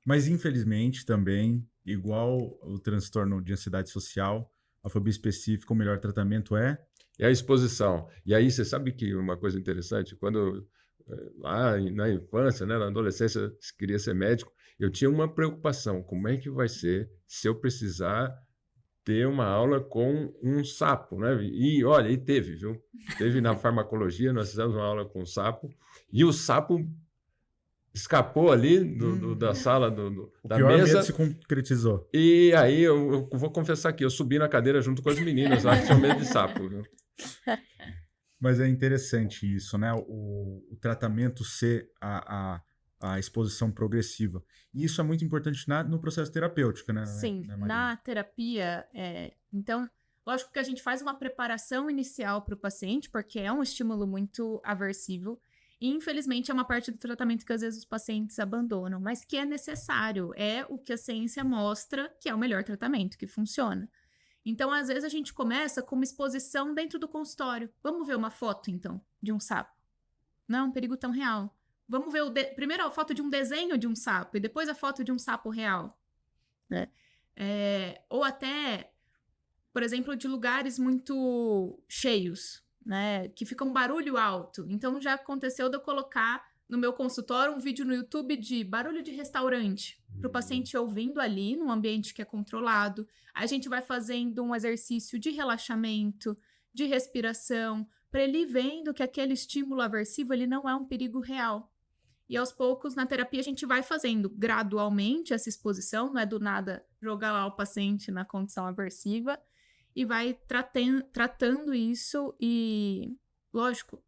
Mas infelizmente também, igual o transtorno de ansiedade social, a fobia específica, o melhor tratamento é a exposição. E aí você sabe que uma coisa interessante, quando lá na infância, né, na adolescência, queria ser médico, eu tinha uma preocupação, como é que vai ser se eu precisar ter uma aula com um sapo, né? E olha, teve, viu? Teve na farmacologia, nós fizemos uma aula com um sapo, e o sapo escapou ali da sala da pior mesa. medo se concretizou. E aí eu vou confessar aqui, eu subi na cadeira junto com as meninas lá que tinham medo de sapo, viu? Mas é interessante isso, né? O tratamento ser a exposição progressiva. E isso é muito importante no processo terapêutico, né? Sim, né, Marina? na terapia, então, lógico que a gente faz uma preparação inicial para o paciente, porque é um estímulo muito aversivo, e infelizmente é uma parte do tratamento que às vezes os pacientes abandonam, mas que é necessário, é o que a ciência mostra que é o melhor tratamento, que funciona. Então, às vezes a gente começa com uma exposição dentro do consultório. Vamos ver uma foto, então, de um sapo. Não é um perigo tão real. Vamos ver primeiro a foto de um desenho de um sapo e depois a foto de um sapo real. Né? Ou até, por exemplo, de lugares muito cheios, né? Que fica um barulho alto. Então já aconteceu de eu colocar no meu consultório um vídeo no YouTube de barulho de restaurante, para o paciente ouvindo ali, num ambiente que é controlado. Aí a gente vai fazendo um exercício de relaxamento, de respiração, para ele ir vendo que aquele estímulo aversivo ele não é um perigo real. E aos poucos, na terapia, a gente vai fazendo gradualmente essa exposição, não é do nada jogar lá o paciente na condição aversiva, e vai tratando isso e, lógico,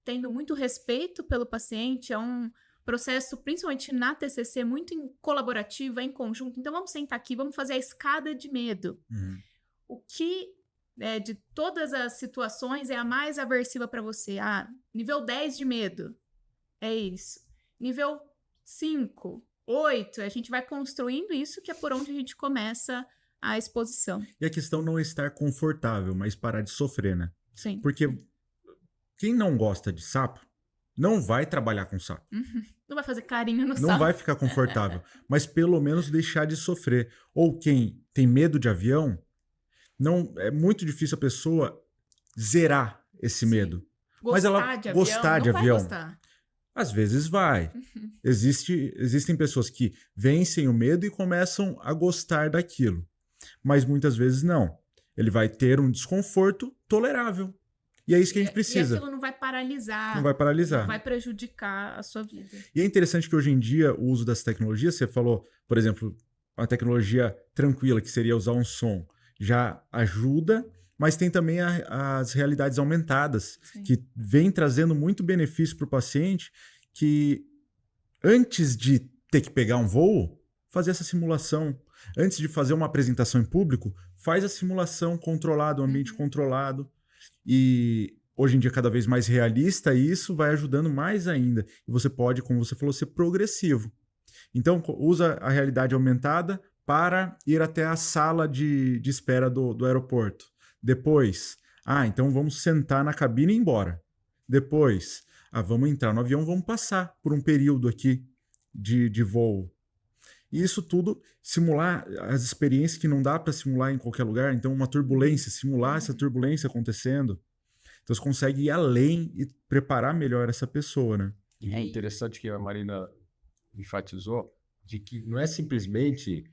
tendo muito respeito pelo paciente, é um processo, principalmente na TCC, muito colaborativo, em conjunto. Então, vamos sentar aqui, vamos fazer a escada de medo. Uhum. O que, de todas as situações, é a mais aversiva para você? Nível 10 de medo. É isso. Nível 5, 8, a gente vai construindo isso, que é por onde a gente começa a exposição. E a questão não é estar confortável, mas parar de sofrer, né? Sim. Porque quem não gosta de sapo, não vai trabalhar com sapo. Não vai fazer carinho no Não sapo. vai ficar confortável, mas pelo menos deixar de sofrer. Ou quem tem medo de avião, não é muito difícil a pessoa zerar esse medo. Mas ela gostar de avião. Gostar. Às vezes vai. Existem pessoas que vencem o medo e começam a gostar daquilo. Mas muitas vezes não. Ele vai ter um desconforto tolerável. E é isso que a gente precisa. E aquilo não vai paralisar. Não vai paralisar. Não vai prejudicar a sua vida. E é interessante que hoje em dia o uso dessa tecnologia, você falou, por exemplo, uma tecnologia tranquila, que seria usar um som, já ajuda, mas tem também as realidades aumentadas, Sim. que vem trazendo muito benefício para o paciente, que antes de ter que pegar um voo, fazer essa simulação. Antes de fazer uma apresentação em público, faz a simulação controlada, um ambiente controlado. E hoje em dia cada vez mais realista, e isso vai ajudando mais ainda. E você pode, como você falou, ser progressivo. Então, usa a realidade aumentada para ir até a sala de espera do aeroporto. Depois, então vamos sentar na cabine e ir embora. Depois, vamos entrar no avião, vamos passar por um período aqui de voo. E isso tudo, simular as experiências que não dá para simular em qualquer lugar. Então, uma turbulência, simular essa turbulência acontecendo. Então, você consegue ir além e preparar melhor essa pessoa, né? E é interessante que a Marina enfatizou de que não é simplesmente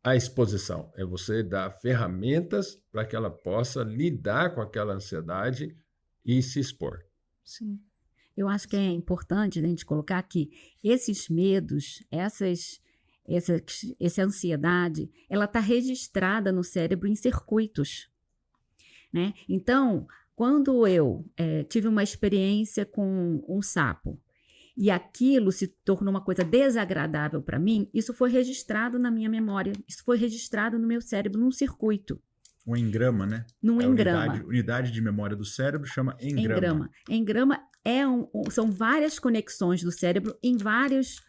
a exposição, é você dar ferramentas para que ela possa lidar com aquela ansiedade e se expor. Sim. Eu acho que é importante a gente colocar que esses medos, essa ansiedade, ela está registrada no cérebro em circuitos, né? Então, quando eu tive uma experiência com um sapo e aquilo se tornou uma coisa desagradável para mim, isso foi registrado na minha memória, isso foi registrado no meu cérebro num circuito. O engrama, né? Num A engrama. unidade de memória do cérebro chama engrama. Engrama são várias conexões do cérebro em vários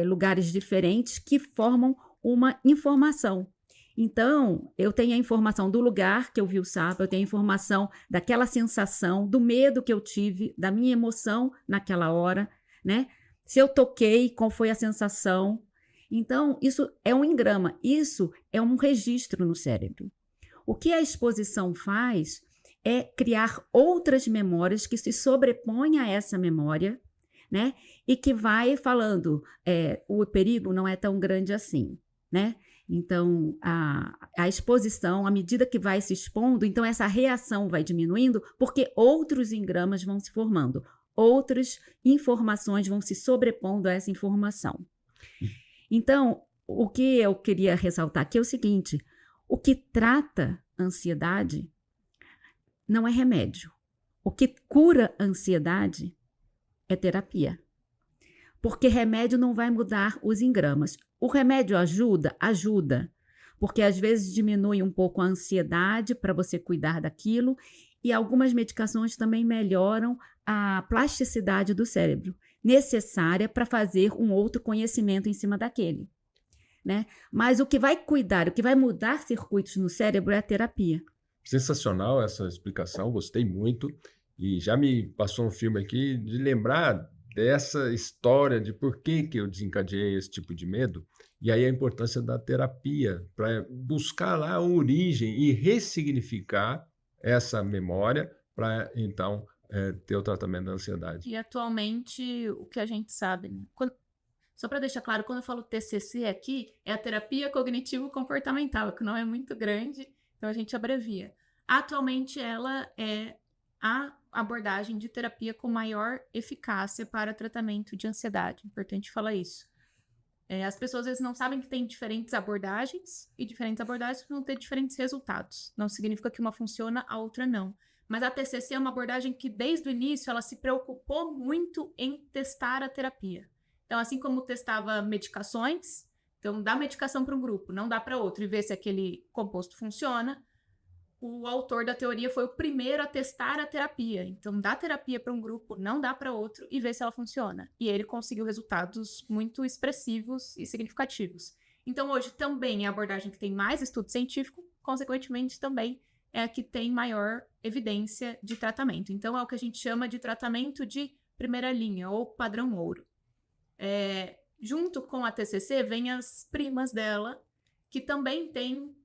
lugares diferentes que formam uma informação. Então, eu tenho a informação do lugar que eu vi o sapo, eu tenho a informação daquela sensação, do medo que eu tive, da minha emoção naquela hora, né? Se eu toquei, qual foi a sensação. Então, isso é um engrama, isso é um registro no cérebro. O que a exposição faz é criar outras memórias que se sobrepõem a essa memória, né? E que vai falando, o perigo não é tão grande assim, né? Então, a exposição, à medida que vai se expondo, então essa reação vai diminuindo, porque outros engramas vão se formando, outras informações vão se sobrepondo a essa informação. Então, o que eu queria ressaltar aqui é o seguinte: o que trata ansiedade não é remédio. O que cura a ansiedade é terapia. Porque remédio não vai mudar os engramas. O remédio ajuda? Ajuda. Porque às vezes diminui um pouco a ansiedade para você cuidar daquilo, e algumas medicações também melhoram a plasticidade do cérebro, necessária para fazer um outro conhecimento em cima daquele, né? Mas o que vai cuidar, o que vai mudar circuitos no cérebro é a terapia. Sensacional essa explicação, gostei muito. E já me passou um filme aqui de lembrar dessa história de por que eu desencadeei esse tipo de medo. E aí a importância da terapia para buscar lá a origem e ressignificar essa memória para, então, ter o tratamento da ansiedade. E atualmente, o que a gente sabe, né? Só para deixar claro, quando eu falo TCC aqui, é a terapia cognitivo-comportamental, que não é muito grande, então a gente abrevia. Atualmente, ela é a abordagem de terapia com maior eficácia para tratamento de ansiedade. Importante falar isso. As pessoas às vezes não sabem que tem diferentes abordagens, e diferentes abordagens vão ter diferentes resultados. Não significa que uma funciona, a outra não. Mas a TCC é uma abordagem que, desde o início, ela se preocupou muito em testar a terapia. Então, assim como testava medicações, então dá medicação para um grupo, não dá para outro, e ver se aquele composto funciona, o autor da teoria foi o primeiro a testar a terapia. Então, dá terapia para um grupo, não dá para outro, e ver se ela funciona. E ele conseguiu resultados muito expressivos e significativos. Então, hoje também é a abordagem que tem mais estudo científico, consequentemente também é a que tem maior evidência de tratamento. Então, é o que a gente chama de tratamento de primeira linha, ou padrão ouro. Junto com a TCC, vem as primas dela, que também têm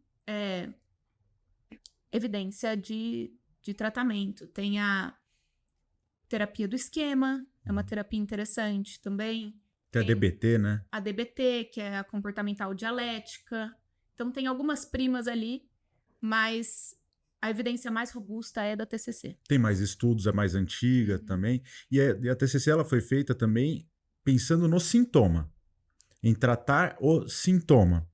evidência de tratamento. Tem a terapia do esquema, é uma terapia interessante também. Tem a DBT, né? A DBT, que é a comportamental dialética. Então, tem algumas primas ali, mas a evidência mais robusta é da TCC. Tem mais estudos, é mais antiga também. E a TCC ela foi feita também pensando no sintoma, em tratar o sintoma.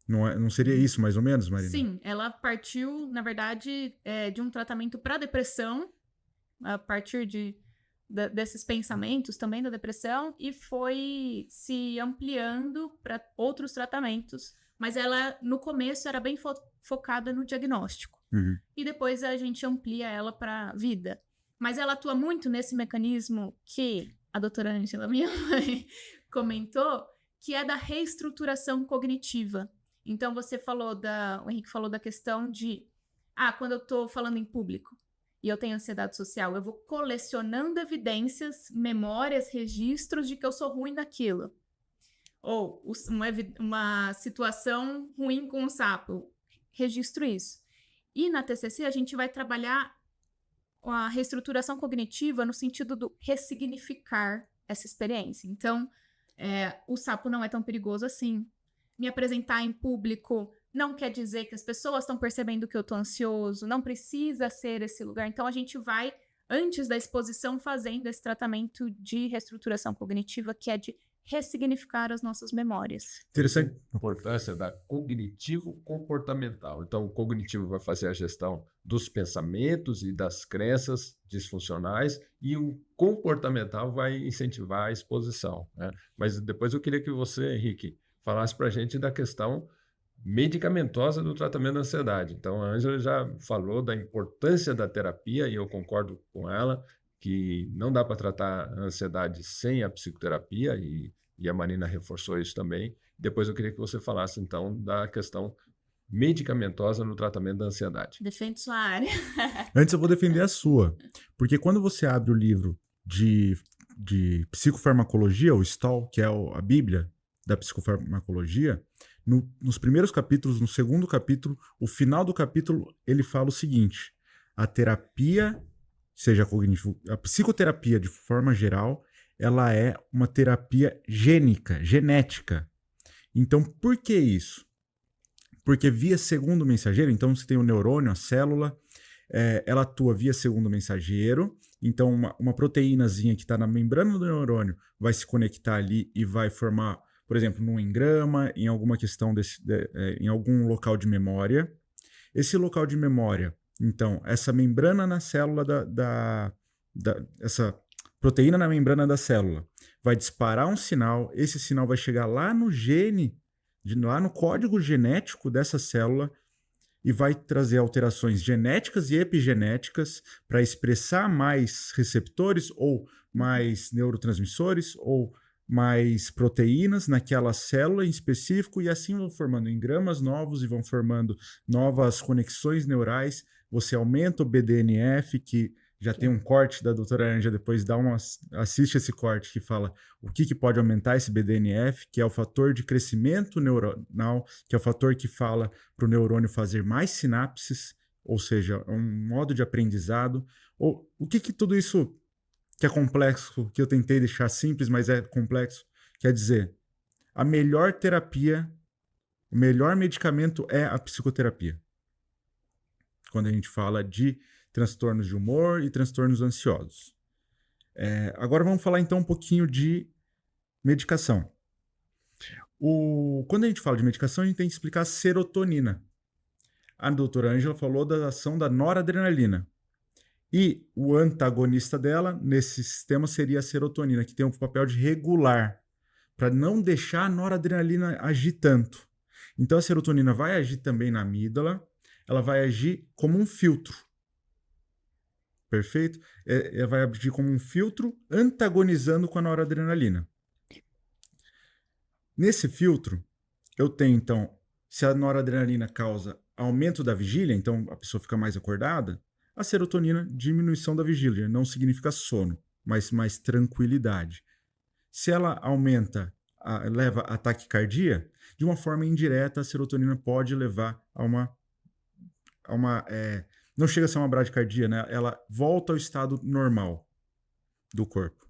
Não seria isso, mais ou menos, Marina? Sim, ela partiu, na verdade, de um tratamento para depressão, a partir desses pensamentos também da depressão, e foi se ampliando para outros tratamentos. Mas ela, no começo, era bem focada no diagnóstico. Uhum. E depois a gente amplia ela para vida. Mas ela atua muito nesse mecanismo que a doutora Ângela, minha mãe, comentou, que é da reestruturação cognitiva. Então, o Henrique falou da questão de, quando eu estou falando em público e eu tenho ansiedade social, eu vou colecionando evidências, memórias, registros de que eu sou ruim naquilo. Ou uma situação ruim com um sapo, eu registro isso. E na TCC a gente vai trabalhar a reestruturação cognitiva no sentido do ressignificar essa experiência. Então, o sapo não é tão perigoso assim. me apresentar em público não quer dizer que as pessoas estão percebendo que eu tô ansioso, não precisa ser esse lugar. Então, a gente vai, antes da exposição, fazendo esse tratamento de reestruturação cognitiva, que é de ressignificar as nossas memórias. Interessante. A importância da cognitivo-comportamental. Então, o cognitivo vai fazer a gestão dos pensamentos e das crenças disfuncionais e o comportamental vai incentivar a exposição, né? Mas depois eu queria que você, Henrique, falasse para a gente da questão medicamentosa do tratamento da ansiedade. Então, a Ângela já falou da importância da terapia e eu concordo com ela que não dá para tratar a ansiedade sem a psicoterapia e a Marina reforçou isso também. Depois eu queria que você falasse, então, da questão medicamentosa no tratamento da ansiedade. Defende sua área. Antes eu vou defender a sua. Porque quando você abre o livro de psicofarmacologia, o Stoll, que é a Bíblia da psicofarmacologia, nos primeiros capítulos, no segundo capítulo, o final do capítulo, ele fala o seguinte: a terapia, seja cognitivo, a psicoterapia de forma geral, ela é uma terapia genética. Então, por que isso? Porque via segundo mensageiro, então você tem o neurônio, a célula, ela atua via segundo mensageiro, então uma proteínazinha que está na membrana do neurônio vai se conectar ali e vai formar, por exemplo, num engrama, em alguma questão em algum local de memória. Esse local de memória, então, essa membrana na célula essa proteína na membrana da célula vai disparar um sinal, esse sinal vai chegar lá no gene, lá no código genético dessa célula e vai trazer alterações genéticas e epigenéticas para expressar mais receptores ou mais neurotransmissores ou mais proteínas naquela célula em específico, e assim vão formando engramas novos e vão formando novas conexões neurais. Você aumenta o BDNF, que já tem um corte da doutora Anja, depois assiste esse corte que fala o que pode aumentar esse BDNF, que é o fator de crescimento neuronal, que é o fator que fala para o neurônio fazer mais sinapses, ou seja, um modo de aprendizado. O que tudo isso que é complexo, que eu tentei deixar simples, mas é complexo, quer dizer, a melhor terapia, o melhor medicamento é a psicoterapia. Quando a gente fala de transtornos de humor e transtornos ansiosos. Agora vamos falar então um pouquinho de medicação. Quando a gente fala de medicação, a gente tem que explicar a serotonina. A doutora Ângela falou da ação da noradrenalina. E o antagonista dela, nesse sistema, seria a serotonina, que tem um papel de regular, para não deixar a noradrenalina agir tanto. Então a serotonina vai agir também na amígdala, ela vai agir como um filtro. Perfeito? Ela vai agir como um filtro antagonizando com a noradrenalina. Nesse filtro, eu tenho, então, se a noradrenalina causa aumento da vigília, então a pessoa fica mais acordada, a serotonina, diminuição da vigília, não significa sono, mas mais tranquilidade. Se ela aumenta, leva a taquicardia, de uma forma indireta, a serotonina pode levar a não chega a ser uma bradicardia, né? Ela volta ao estado normal do corpo.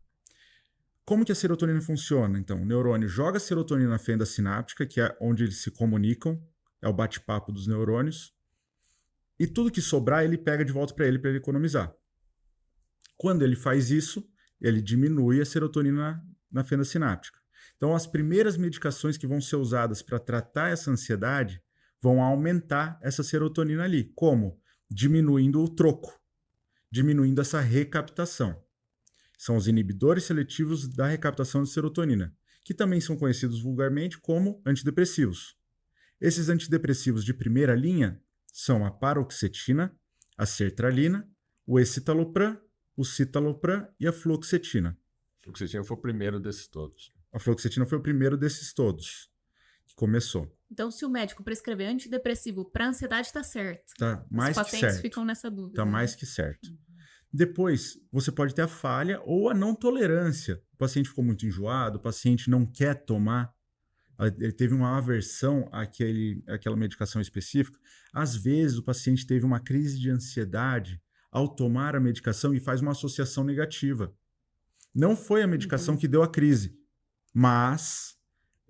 Como que a serotonina funciona? Então, o neurônio joga a serotonina na fenda sináptica, que é onde eles se comunicam, é o bate-papo dos neurônios, e tudo que sobrar ele pega de volta para ele economizar. Quando ele faz isso, ele diminui a serotonina na fenda sináptica. Então, as primeiras medicações que vão ser usadas para tratar essa ansiedade vão aumentar essa serotonina ali. Como? Diminuindo o troco, diminuindo essa recaptação. São os inibidores seletivos da recaptação de serotonina, que também são conhecidos vulgarmente como antidepressivos. Esses antidepressivos de primeira linha são a paroxetina, a sertralina, o escitalopram, o citalopram e a fluoxetina. A fluoxetina foi o primeiro desses todos. A fluoxetina foi o primeiro desses todos que começou. Então, se o médico prescrever antidepressivo para ansiedade, está certo. Tá mais Os que pacientes certo. ficam nessa dúvida. Tá mais que certo. Depois, você pode ter a falha ou a não tolerância. O paciente ficou muito enjoado, o paciente não quer tomar, ele teve uma aversão àquela medicação específica. Às vezes, o paciente teve uma crise de ansiedade ao tomar a medicação e faz uma associação negativa. Não foi a medicação que deu a crise, mas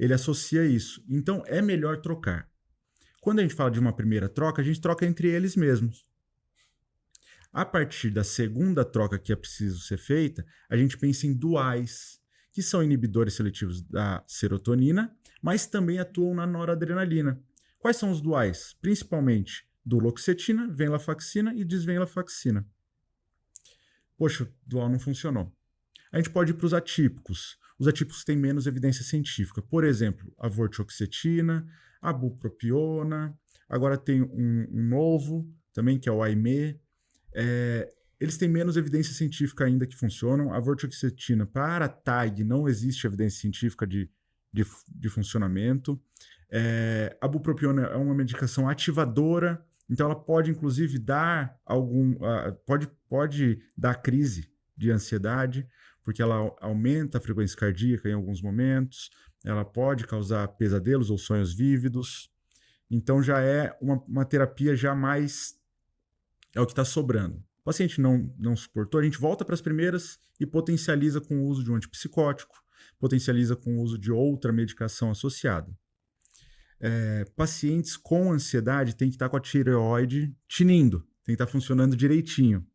ele associa isso. Então, é melhor trocar. Quando a gente fala de uma primeira troca, a gente troca entre eles mesmos. A partir da segunda troca que é preciso ser feita, a gente pensa em duais, que são inibidores seletivos da serotonina, mas também atuam na noradrenalina. Quais são os duais? Principalmente duloxetina, venlafaxina e desvenlafaxina. Poxa, o dual não funcionou. A gente pode ir para os atípicos. Os atípicos têm menos evidência científica. Por exemplo, a vortioxetina, a bupropiona, agora tem um novo também, que é o AIME. Eles têm menos evidência científica ainda que funcionam. A vortioxetina, para TAG, não existe evidência científica de funcionamento. A bupropiona é uma medicação ativadora, então ela pode, inclusive, dar pode dar crise de ansiedade, porque ela aumenta a frequência cardíaca em alguns momentos, ela pode causar pesadelos ou sonhos vívidos. Então já é uma terapia já mais... é o que está sobrando. O paciente não suportou, a gente volta para as primeiras e potencializa com o uso de um antipsicótico, potencializa com o uso de outra medicação associada. Pacientes com ansiedade têm que estar com a tireoide tinindo, tem que estar funcionando direitinho.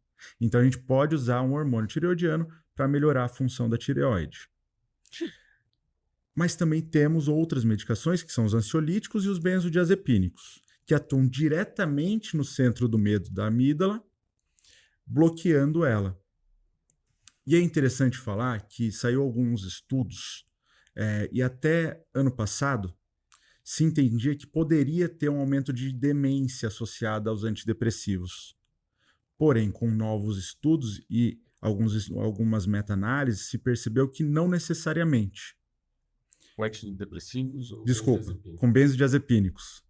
Então a gente pode usar um hormônio tireoidiano para melhorar a função da tireoide. Mas também temos outras medicações, que são os ansiolíticos e os benzodiazepínicos, que atuam diretamente no centro do medo da amígdala, bloqueando ela. E é interessante falar que saiu alguns estudos, e até ano passado se entendia que poderia ter um aumento de demência associada aos antidepressivos. Porém, com novos estudos e algumas meta-análises, se percebeu que não necessariamente. Com antidepressivos? Desculpa, com benzodiazepínicos.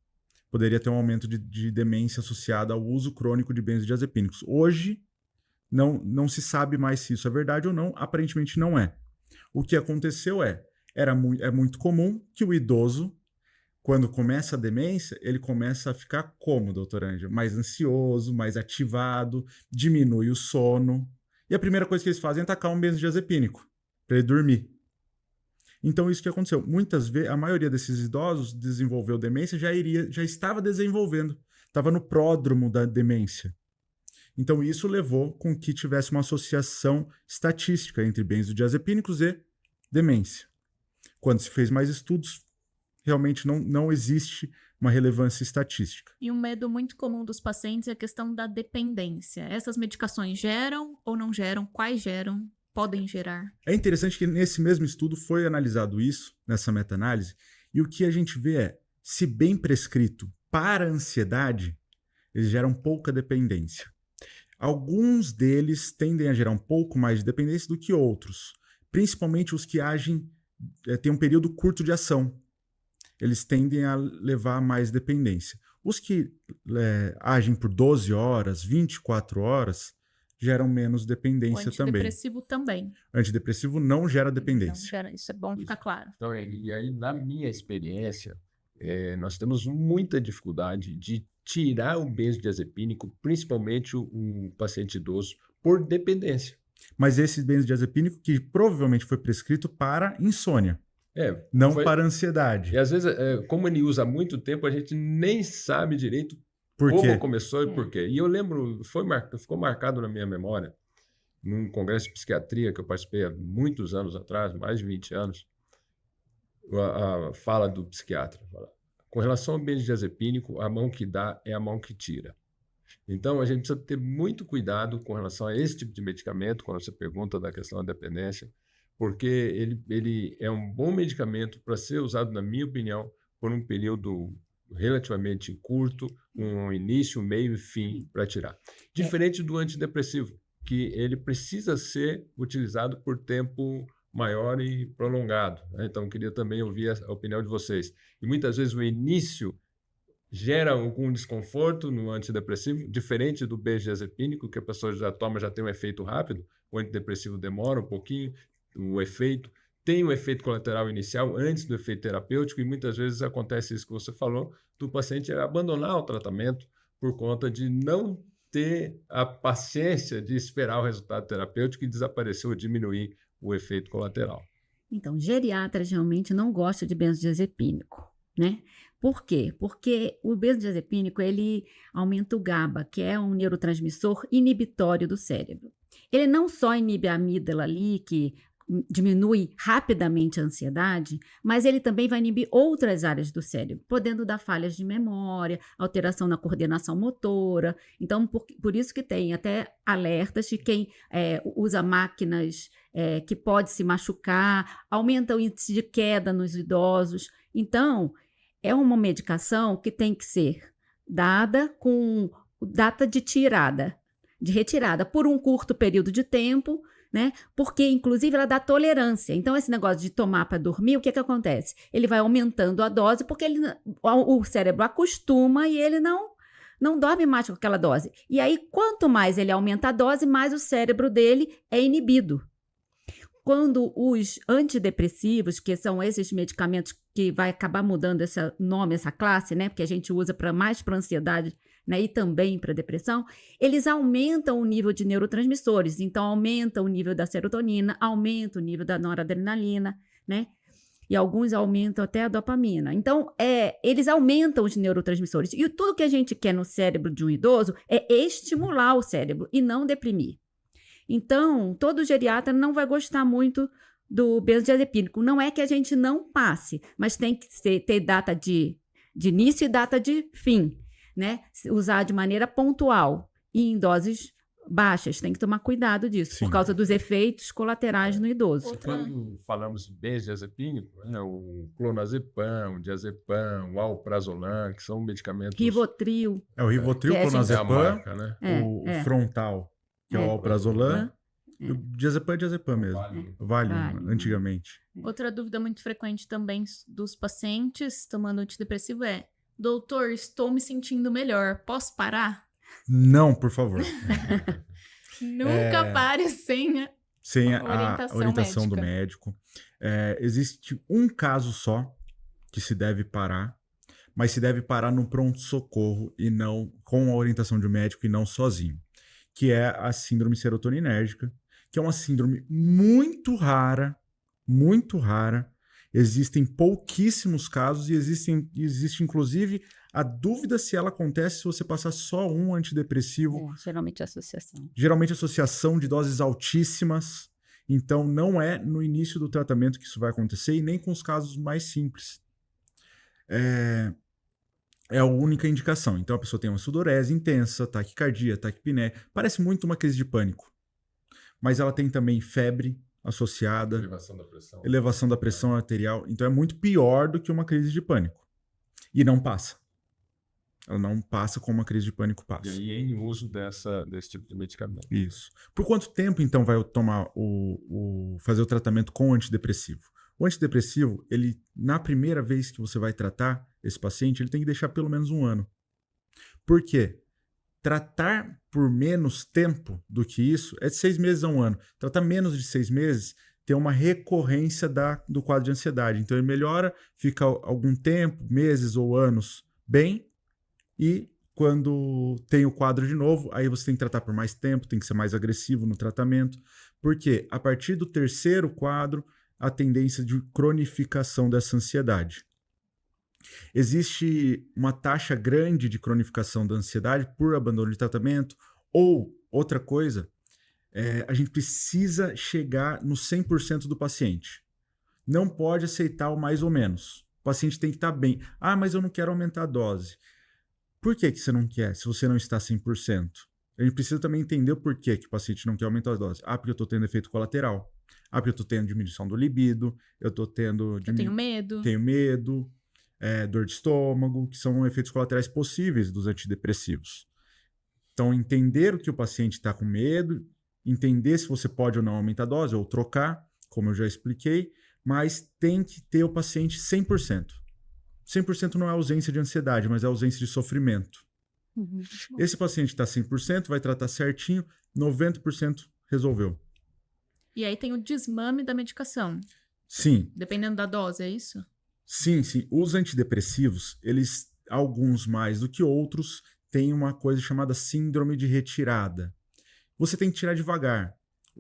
Poderia ter um aumento de demência associada ao uso crônico de benzodiazepínicos. Hoje, não se sabe mais se isso é verdade ou não, aparentemente não é. O que aconteceu é muito comum que o idoso, quando começa a demência, ele começa a ficar como, doutora Ângela? Mais ansioso, mais ativado, diminui o sono. E a primeira coisa que eles fazem é tacar um benzodiazepínico para ele dormir. Então, isso que aconteceu. Muitas vezes, a maioria desses idosos desenvolveu demência, já estava desenvolvendo, estava no pródromo da demência. Então, isso levou com que tivesse uma associação estatística entre benzodiazepínicos e demência. Quando se fez mais estudos, realmente não existe uma relevância estatística. E um medo muito comum dos pacientes é a questão da dependência. Essas medicações geram ou não geram? Quais geram? Podem gerar? É interessante que nesse mesmo estudo foi analisado isso, nessa meta-análise, e o que a gente vê é, se bem prescrito para a ansiedade, eles geram pouca dependência. Alguns deles tendem a gerar um pouco mais de dependência do que outros, principalmente os que têm um período curto de ação. Eles tendem a levar mais dependência. Os que agem por 12 horas, 24 horas, geram menos dependência também. O antidepressivo também. Antidepressivo não gera dependência. Não gera, isso é bom ficar claro. Então, e aí, na minha experiência, nós temos muita dificuldade de tirar o benzodiazepínico, principalmente o paciente idoso, por dependência. Mas esse benzodiazepínico que provavelmente foi prescrito para insônia. Não para ansiedade. E às vezes, como ele usa há muito tempo, a gente nem sabe direito por como quê? começou e por quê. E eu lembro, ficou marcado na minha memória, num congresso de psiquiatria que eu participei há muitos anos atrás, mais de 20 anos, a fala do psiquiatra. Com relação ao benzodiazepínico, a mão que dá é a mão que tira. Então, a gente precisa ter muito cuidado com relação a esse tipo de medicamento, quando você pergunta da questão da dependência, porque ele é um bom medicamento para ser usado, na minha opinião, por um período relativamente curto, um início, meio e fim para tirar. Diferente do antidepressivo, que ele precisa ser utilizado por tempo maior e prolongado, né? Então, eu queria também ouvir a opinião de vocês. E muitas vezes o início gera algum desconforto no antidepressivo, diferente do benzodiazepínico, que a pessoa já toma, já tem um efeito rápido. O antidepressivo demora um pouquinho, o efeito tem um efeito colateral inicial antes do efeito terapêutico, e muitas vezes acontece isso que você falou, do paciente abandonar o tratamento por conta de não ter a paciência de esperar o resultado terapêutico e desaparecer ou diminuir o efeito colateral. Então, geriatras realmente não gostam de benzodiazepínico, né? Por quê? Porque o benzodiazepínico, ele aumenta o GABA, que é um neurotransmissor inibitório do cérebro. Ele não só inibe a amígdala ali, que diminui rapidamente a ansiedade, mas ele também vai inibir outras áreas do cérebro, podendo dar falhas de memória, alteração na coordenação motora. Então, por isso que tem até alertas de quem usa máquinas que pode se machucar, aumenta o índice de queda nos idosos. Então, é uma medicação que tem que ser dada com data de retirada por um curto período de tempo, né? Porque, inclusive, ela dá tolerância. Então, esse negócio de tomar para dormir, o que acontece? Ele vai aumentando a dose porque o cérebro acostuma e ele não dorme mais com aquela dose. E aí, quanto mais ele aumenta a dose, mais o cérebro dele é inibido. Quando os antidepressivos, que são esses medicamentos que vai acabar mudando esse nome, essa classe, né? Porque a gente usa mais para ansiedade, né, e também para depressão, eles aumentam o nível de neurotransmissores. Então, aumenta o nível da serotonina, aumenta o nível da noradrenalina, né? E alguns aumentam até a dopamina. Então, eles aumentam os neurotransmissores. E tudo que a gente quer no cérebro de um idoso é estimular o cérebro e não deprimir. Então, todo geriatra não vai gostar muito do benzodiazepínico. Não é que a gente não passe, mas tem que ter data de início e data de fim, né? Usar de maneira pontual e em doses baixas. Tem que tomar cuidado disso, Sim. por causa dos efeitos colaterais no idoso. Quando falamos de benzodiazepínico, né, o clonazepam, o diazepam, o alprazolam, que são medicamentos... Rivotril. É o Rivotril, Que é, É a clonazepam, marca, né? o frontal, que é o alprazolam, e o diazepam é diazepam mesmo. Valium, antigamente. Outra dúvida muito frequente também dos pacientes tomando antidepressivo é: doutor, estou me sentindo melhor, posso parar? Não, por favor. Nunca pare Sem a orientação orientação do médica. médico. Existe um caso só que se deve parar, mas se deve parar no pronto-socorro e não com a orientação de um médico e não sozinho, que é a síndrome serotoninérgica, que é uma síndrome muito rara, muito rara. Existem pouquíssimos casos e existe inclusive a dúvida se ela acontece se você passar só um antidepressivo. Geralmente associação. Geralmente associação de doses altíssimas. Então não é no início do tratamento que isso vai acontecer e nem com os casos mais simples. É a única indicação. Então a pessoa tem uma sudorese intensa, taquicardia, taquipneia. Parece muito uma crise de pânico. Mas ela tem também febre associada, elevação da pressão arterial. Então é muito pior do que uma crise de pânico. E não passa. Ela não passa como uma crise de pânico passa. E aí em uso desse tipo de medicamento. Isso. Por quanto tempo, então, vai tomar fazer o tratamento com o antidepressivo? O antidepressivo, ele, na primeira vez que você vai tratar esse paciente, ele tem que deixar pelo menos 1 ano. Por quê? Tratar por menos tempo do que isso é de 6 meses a 1 ano. Tratar menos de 6 meses tem uma recorrência do quadro de ansiedade. Então ele melhora, fica algum tempo, meses ou anos bem, e quando tem o quadro de novo, aí você tem que tratar por mais tempo, tem que ser mais agressivo no tratamento, porque a partir do 3º quadro, a tendência de cronificação dessa ansiedade. Existe uma taxa grande de cronificação da ansiedade por abandono de tratamento, ou outra coisa, a gente precisa chegar no 100% do paciente. Não pode aceitar o mais ou menos. O paciente tem que estar bem. Ah, mas eu não quero aumentar a dose. Por que você não quer, se você não está 100%? A gente precisa também entender o porquê que o paciente não quer aumentar a dose. Ah, porque eu estou tendo efeito colateral. Ah, porque eu estou tendo diminuição do libido. Eu estou tendo... Eu tenho medo. Tenho medo. Dor de estômago, que são efeitos colaterais possíveis dos antidepressivos. Então, entender o que o paciente está com medo, entender se você pode ou não aumentar a dose, ou trocar, como eu já expliquei, mas tem que ter o paciente 100%. 100% não é ausência de ansiedade, mas é ausência de sofrimento. Uhum. Esse paciente está 100%, vai tratar certinho, 90% resolveu. E aí tem o desmame da medicação. Sim. Dependendo da dose, é isso? Sim. Os antidepressivos, eles, alguns mais do que outros, têm uma coisa chamada síndrome de retirada. Você tem que tirar devagar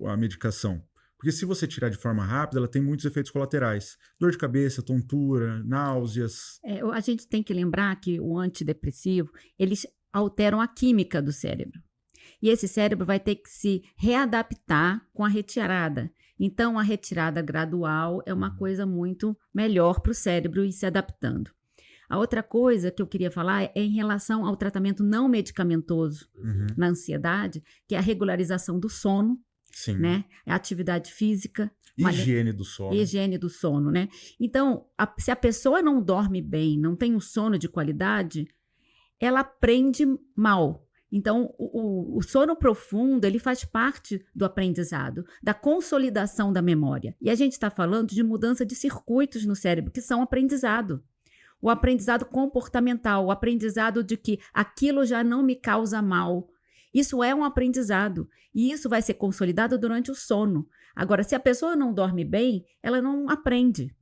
a medicação, Porque se você tirar de forma rápida, ela tem muitos efeitos colaterais. Dor de cabeça, tontura, náuseas. A gente tem que lembrar que o antidepressivo, eles alteram a química do cérebro. E esse cérebro vai ter que se readaptar com a retirada. Então, a retirada gradual é uma coisa muito melhor para o cérebro ir se adaptando. A outra coisa que eu queria falar é em relação ao tratamento não medicamentoso na ansiedade, que é a regularização do sono, Sim. né? A atividade física. Higiene do sono. Higiene do sono, né? Então, se a pessoa não dorme bem, não tem um sono de qualidade, ela aprende mal. Então, o sono profundo, ele faz parte do aprendizado, da consolidação da memória. E a gente está falando de mudança de circuitos no cérebro, que são aprendizado. O aprendizado comportamental, o aprendizado de que aquilo já não me causa mal. Isso é um aprendizado. E isso vai ser consolidado durante o sono. Agora, se a pessoa não dorme bem, ela não aprende.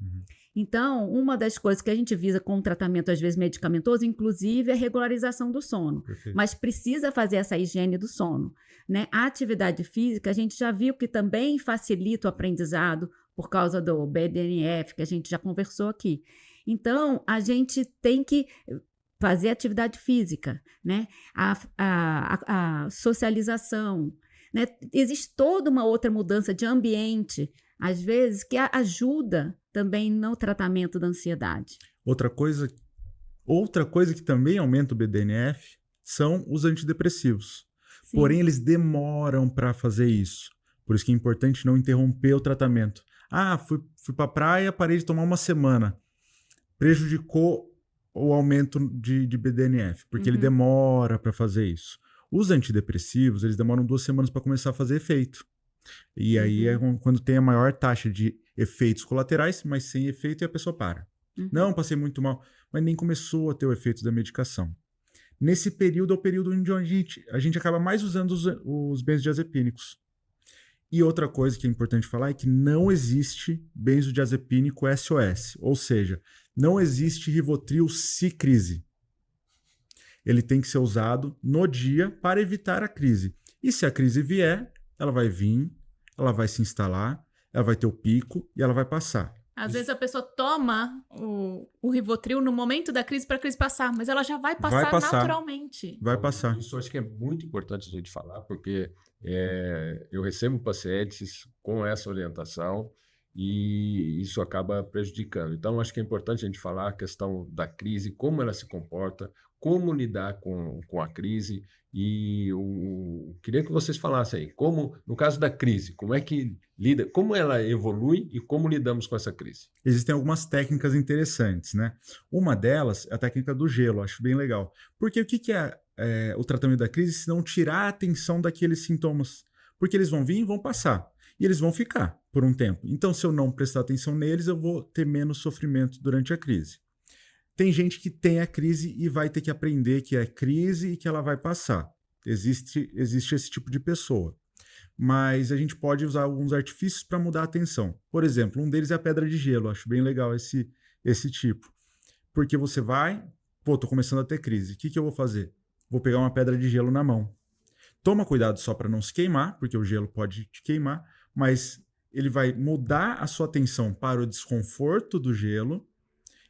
Então, uma das coisas que a gente visa com o tratamento, às vezes, medicamentoso, inclusive, é a regularização do sono. Perfeito. Mas precisa fazer essa higiene do sono, né? A atividade física, a gente já viu que também facilita o aprendizado por causa do BDNF, que a gente já conversou aqui. Então, a gente tem que fazer atividade física, né? A socialização, né? Existe toda uma outra mudança de ambiente, às vezes, que ajuda também no tratamento da ansiedade. Outra coisa que também aumenta o BDNF são os antidepressivos. Sim. Porém, eles demoram para fazer isso. Por isso que é importante não interromper o tratamento. Fui para a praia, parei de tomar uma semana. Prejudicou o aumento de BDNF, porque ele demora para fazer isso. Os antidepressivos, eles demoram 2 semanas para começar a fazer efeito. E aí é quando tem a maior taxa de efeitos colaterais, mas sem efeito e a pessoa para. Não, passei muito mal, mas nem começou a ter o efeito da medicação. Nesse período é o período onde a gente acaba mais usando os benzodiazepínicos. E outra coisa que é importante falar é que não existe benzodiazepínico SOS, ou seja, não existe Rivotril cicrise. Ele tem que ser usado no dia para evitar a crise. E se a crise vier, ela vai vir, ela vai se instalar, ela vai ter o pico e ela vai passar. Às vezes a pessoa toma o Rivotril no momento da crise para a crise passar, mas ela já vai passar naturalmente. Vai passar. Isso eu acho que é muito importante a gente falar, porque eu recebo pacientes com essa orientação e isso acaba prejudicando. Então, acho que é importante a gente falar a questão da crise, como ela se comporta, como lidar com a crise. E queria que vocês falassem aí, como, no caso da crise, como é que lida, como ela evolui e como lidamos com essa crise? Existem algumas técnicas interessantes, né? Uma delas é a técnica do gelo, acho bem legal. Porque o que é o tratamento da crise se não tirar a atenção daqueles sintomas? Porque eles vão vir e vão passar. E eles vão ficar por um tempo. Então, se eu não prestar atenção neles, eu vou ter menos sofrimento durante a crise. Tem gente que tem a crise e vai ter que aprender que é crise e que ela vai passar. Existe esse tipo de pessoa. Mas a gente pode usar alguns artifícios para mudar a atenção. Por exemplo, um deles é a pedra de gelo. Acho bem legal esse tipo. Porque você vai... tô começando a ter crise. O que eu vou fazer? Vou pegar uma pedra de gelo na mão. Toma cuidado só para não se queimar, porque o gelo pode te queimar, mas ele vai mudar a sua atenção para o desconforto do gelo,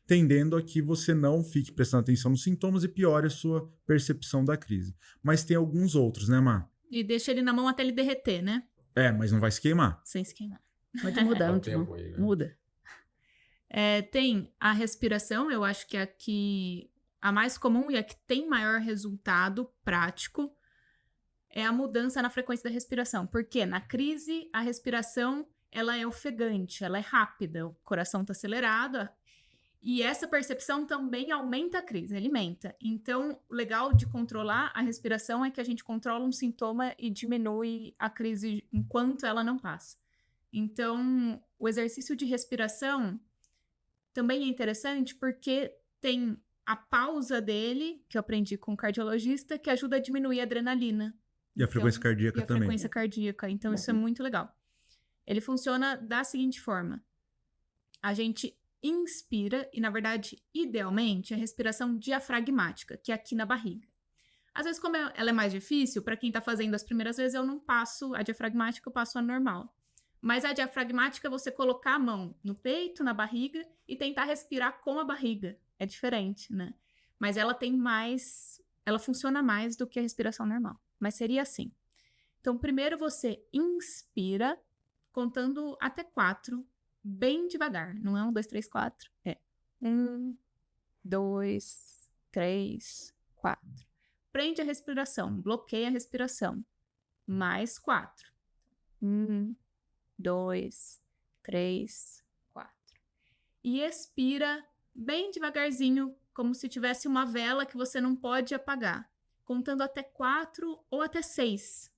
tendendo a que você não fique prestando atenção nos sintomas e piore a sua percepção da crise. Mas tem alguns outros, né, Mar? E deixa ele na mão até ele derreter, né? Mas não vai se queimar. Sem se queimar. Pode mudar, Dá um tempo aí, né? muda. Tem a respiração, eu acho que é a que a mais comum e a que tem maior resultado prático é a mudança na frequência da respiração. Porque na crise, a respiração ela é ofegante, ela é rápida, o coração está acelerado. E essa percepção também aumenta a crise, alimenta. Então, o legal de controlar a respiração é que a gente controla um sintoma e diminui a crise enquanto ela não passa. Então, o exercício de respiração também é interessante porque tem a pausa dele, que eu aprendi com o cardiologista, que ajuda a diminuir a adrenalina. E a frequência cardíaca também. Frequência cardíaca. Então, isso é muito legal. Ele funciona da seguinte forma. A gente inspira, e na verdade, idealmente, a respiração diafragmática, que é aqui na barriga. Às vezes, como ela é mais difícil, para quem está fazendo as primeiras vezes, eu não passo a diafragmática, eu passo a normal. Mas a diafragmática é você colocar a mão no peito, na barriga e tentar respirar com a barriga. É diferente, né? Mas ela tem mais... Ela funciona mais do que a respiração normal. Mas seria assim. Então, primeiro você inspira, contando até 4, bem devagar. Não é 1, 2, 3, 4. É 1, 2, 3, 4. Prende a respiração, bloqueia a respiração. Mais 4. 1, 2, 3, 4. E expira bem devagarzinho, como se tivesse uma vela que você não pode apagar. Contando até 4 ou até 6.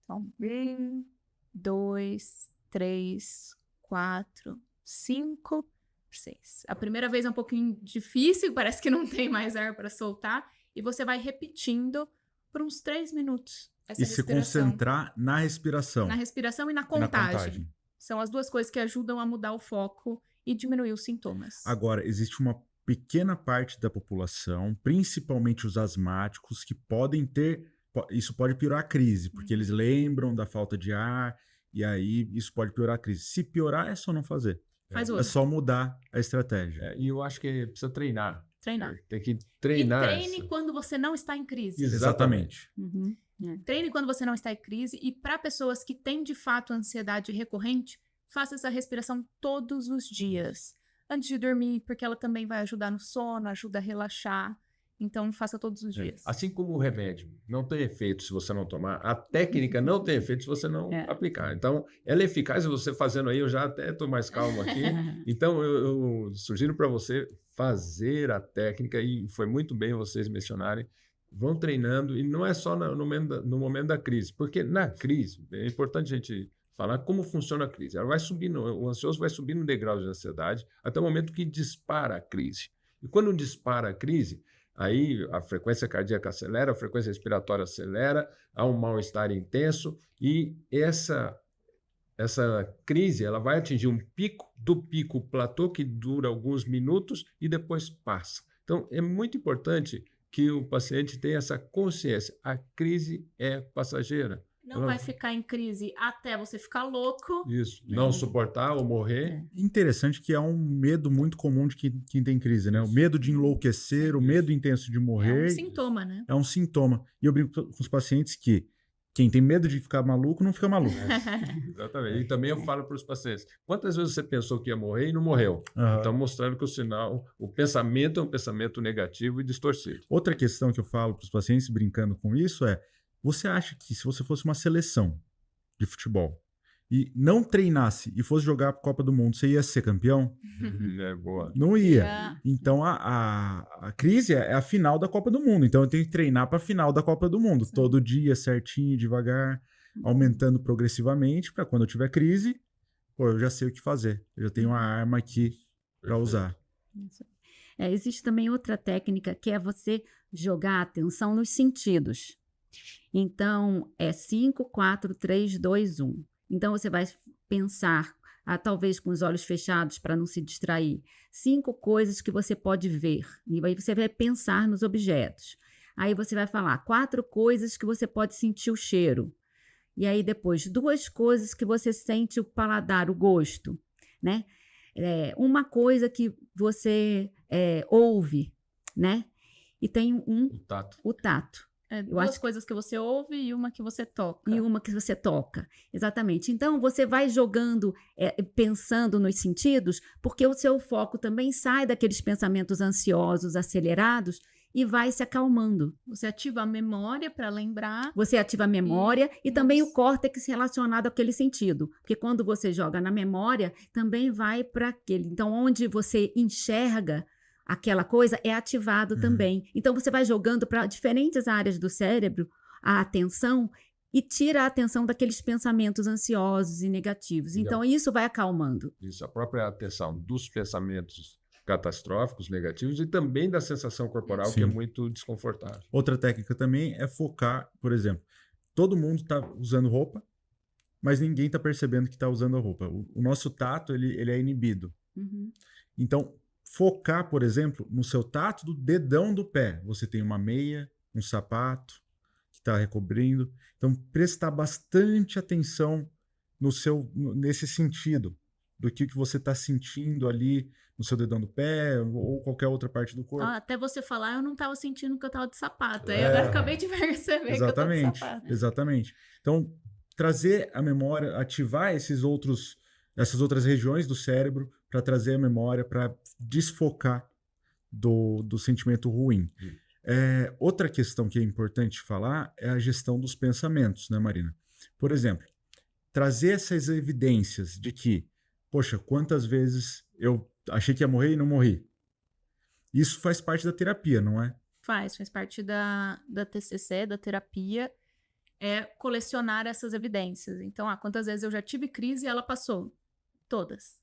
Então, 1, 2, 3, 4, 5, 6. A primeira vez é um pouquinho difícil, parece que não tem mais ar para soltar. E você vai repetindo por uns 3 minutos. Essa E se respiração. concentrar na respiração. Na respiração e na E na contagem. São as duas coisas que ajudam a mudar o foco e diminuir os sintomas. Agora, existe uma pequena parte da população, principalmente os asmáticos, que podem ter... Isso pode piorar a crise, porque eles lembram da falta de ar, e aí isso pode piorar a crise. Se piorar, é só não fazer. Faz É outra. só mudar a estratégia. E eu acho que precisa treinar. Treinar. Tem que treinar. E treine quando você não está em crise. Exatamente. Uhum. Treine quando você não está em crise. E para pessoas que têm, de fato, ansiedade recorrente, faça essa respiração todos os dias. Antes de dormir, porque ela também vai ajudar no sono, ajuda a relaxar. Então, faça todos os dias. Assim como o remédio não tem efeito se você não tomar, a técnica não tem efeito se você não aplicar. Então, ela é eficaz você fazendo aí, eu já até estou mais calmo aqui. Então, eu sugiro para você fazer a técnica, e foi muito bem vocês mencionarem, vão treinando, e não é só no momento da crise, porque na crise, é importante a gente falar como funciona a crise. Ela vai subindo, o ansioso vai subindo degraus de ansiedade até o momento que dispara a crise. E quando dispara a crise, aí a frequência cardíaca acelera, a frequência respiratória acelera, há um mal-estar intenso, e essa crise ela vai atingir um pico, do pico platô, que dura alguns minutos e depois passa. Então, é muito importante que o paciente tenha essa consciência. A crise é passageira. Não vai ficar em crise até você ficar louco. Isso. Não suportar ou morrer. Interessante que é um medo muito comum de quem tem crise, né? O medo de enlouquecer, o medo intenso de morrer. É um sintoma, né? É um sintoma. E eu brinco com os pacientes que quem tem medo de ficar maluco, não fica maluco. Exatamente. E também eu falo para os pacientes, quantas vezes você pensou que ia morrer e não morreu? Então, mostrando que o pensamento é um pensamento negativo e distorcido. Outra questão que eu falo para os pacientes, brincando com isso, é: você acha que se você fosse uma seleção de futebol e não treinasse e fosse jogar a Copa do Mundo, você ia ser campeão? É boa. Não ia. Então a crise é a final da Copa do Mundo. Então eu tenho que treinar para a final da Copa do Mundo. Sim. Todo dia, certinho, devagar, aumentando progressivamente, para quando eu tiver crise, eu já sei o que fazer. Eu já tenho uma arma aqui para usar. Existe também outra técnica, que é você jogar a atenção nos sentidos. Então, é 5, 4, 3, 2, 1. Então, você vai pensar, talvez com os olhos fechados para não se distrair, 5 coisas que você pode ver. E aí você vai pensar nos objetos. Aí você vai falar 4 coisas que você pode sentir o cheiro. E aí depois 2 coisas que você sente o paladar, o gosto, né? Uma coisa que você ouve, né? E tem o tato. Duas coisas que você ouve e uma que você toca. E uma que você toca, exatamente. Então, você vai jogando, pensando nos sentidos, porque o seu foco também sai daqueles pensamentos ansiosos, acelerados, e vai se acalmando. Você ativa a memória para lembrar. Você ativa a memória e também o córtex relacionado àquele sentido. Porque quando você joga na memória, também vai para aquele. Então, onde você enxerga aquela coisa é ativado também. Então, você vai jogando para diferentes áreas do cérebro a atenção e tira a atenção daqueles pensamentos ansiosos e negativos. Então, isso vai acalmando. Isso, a própria atenção dos pensamentos catastróficos, negativos, e também da sensação corporal, Sim. que é muito desconfortável. Outra técnica também é focar, por exemplo, todo mundo está usando roupa, mas ninguém está percebendo que está usando a roupa. O nosso tato, ele é inibido. Então, focar, por exemplo, no seu tato do dedão do pé. Você tem uma meia, um sapato que está recobrindo. Então, prestar bastante atenção nesse sentido, do que você está sentindo ali no seu dedão do pé ou qualquer outra parte do corpo. Até você falar, eu não tava sentindo que eu tava de sapato. Aí agora eu acabei de perceber que eu tô de Exatamente, sapato. exatamente. Então, trazer a memória, ativar essas outras regiões do cérebro para trazer a memória, para desfocar do sentimento ruim. Outra questão que é importante falar é a gestão dos pensamentos, né, Marina? Por exemplo, trazer essas evidências de que, poxa, quantas vezes eu achei que ia morrer e não morri. Isso faz parte da terapia, não é? Faz parte da TCC, da terapia, é colecionar essas evidências. Então, quantas vezes eu já tive crise e ela passou? Todas.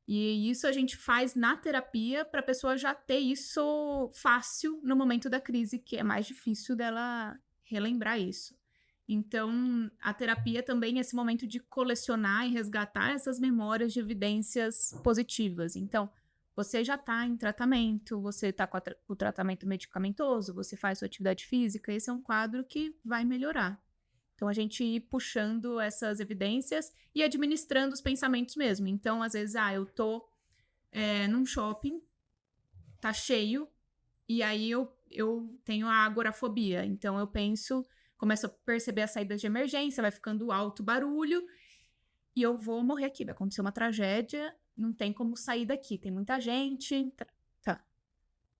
E isso a gente faz na terapia para a pessoa já ter isso fácil no momento da crise, que é mais difícil dela relembrar isso. Então, a terapia também é esse momento de colecionar e resgatar essas memórias de evidências positivas. Então, você já está em tratamento, você está com o tratamento medicamentoso, você faz sua atividade física, esse é um quadro que vai melhorar. Então, a gente ir puxando essas evidências e administrando os pensamentos mesmo. Então, às vezes, eu tô num shopping, tá cheio, e aí eu tenho a agorafobia. Então, eu começo a perceber as saídas de emergência, vai ficando alto o barulho, e eu vou morrer aqui, vai acontecer uma tragédia, não tem como sair daqui, tem muita gente. Tá.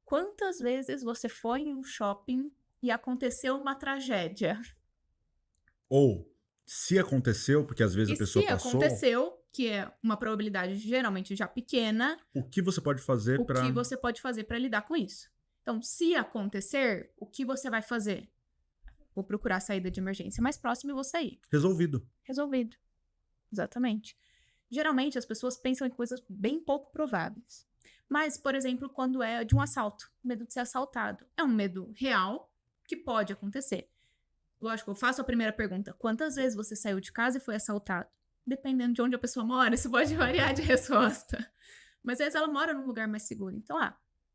Quantas vezes você foi em um shopping e aconteceu uma tragédia? Ou, se aconteceu, porque às vezes a pessoa passou... se aconteceu, que é uma probabilidade geralmente já pequena... O que você pode fazer para... O que você pode fazer para lidar com isso? Então, se acontecer, o que você vai fazer? Vou procurar a saída de emergência mais próxima e vou sair. Resolvido. Exatamente. Geralmente, as pessoas pensam em coisas bem pouco prováveis. Mas, por exemplo, quando é de um assalto, medo de ser assaltado. É um medo real que pode acontecer. Lógico, eu faço a primeira pergunta. Quantas vezes você saiu de casa e foi assaltado? Dependendo de onde a pessoa mora, isso pode variar de resposta. Mas às vezes ela mora num lugar mais seguro. Então,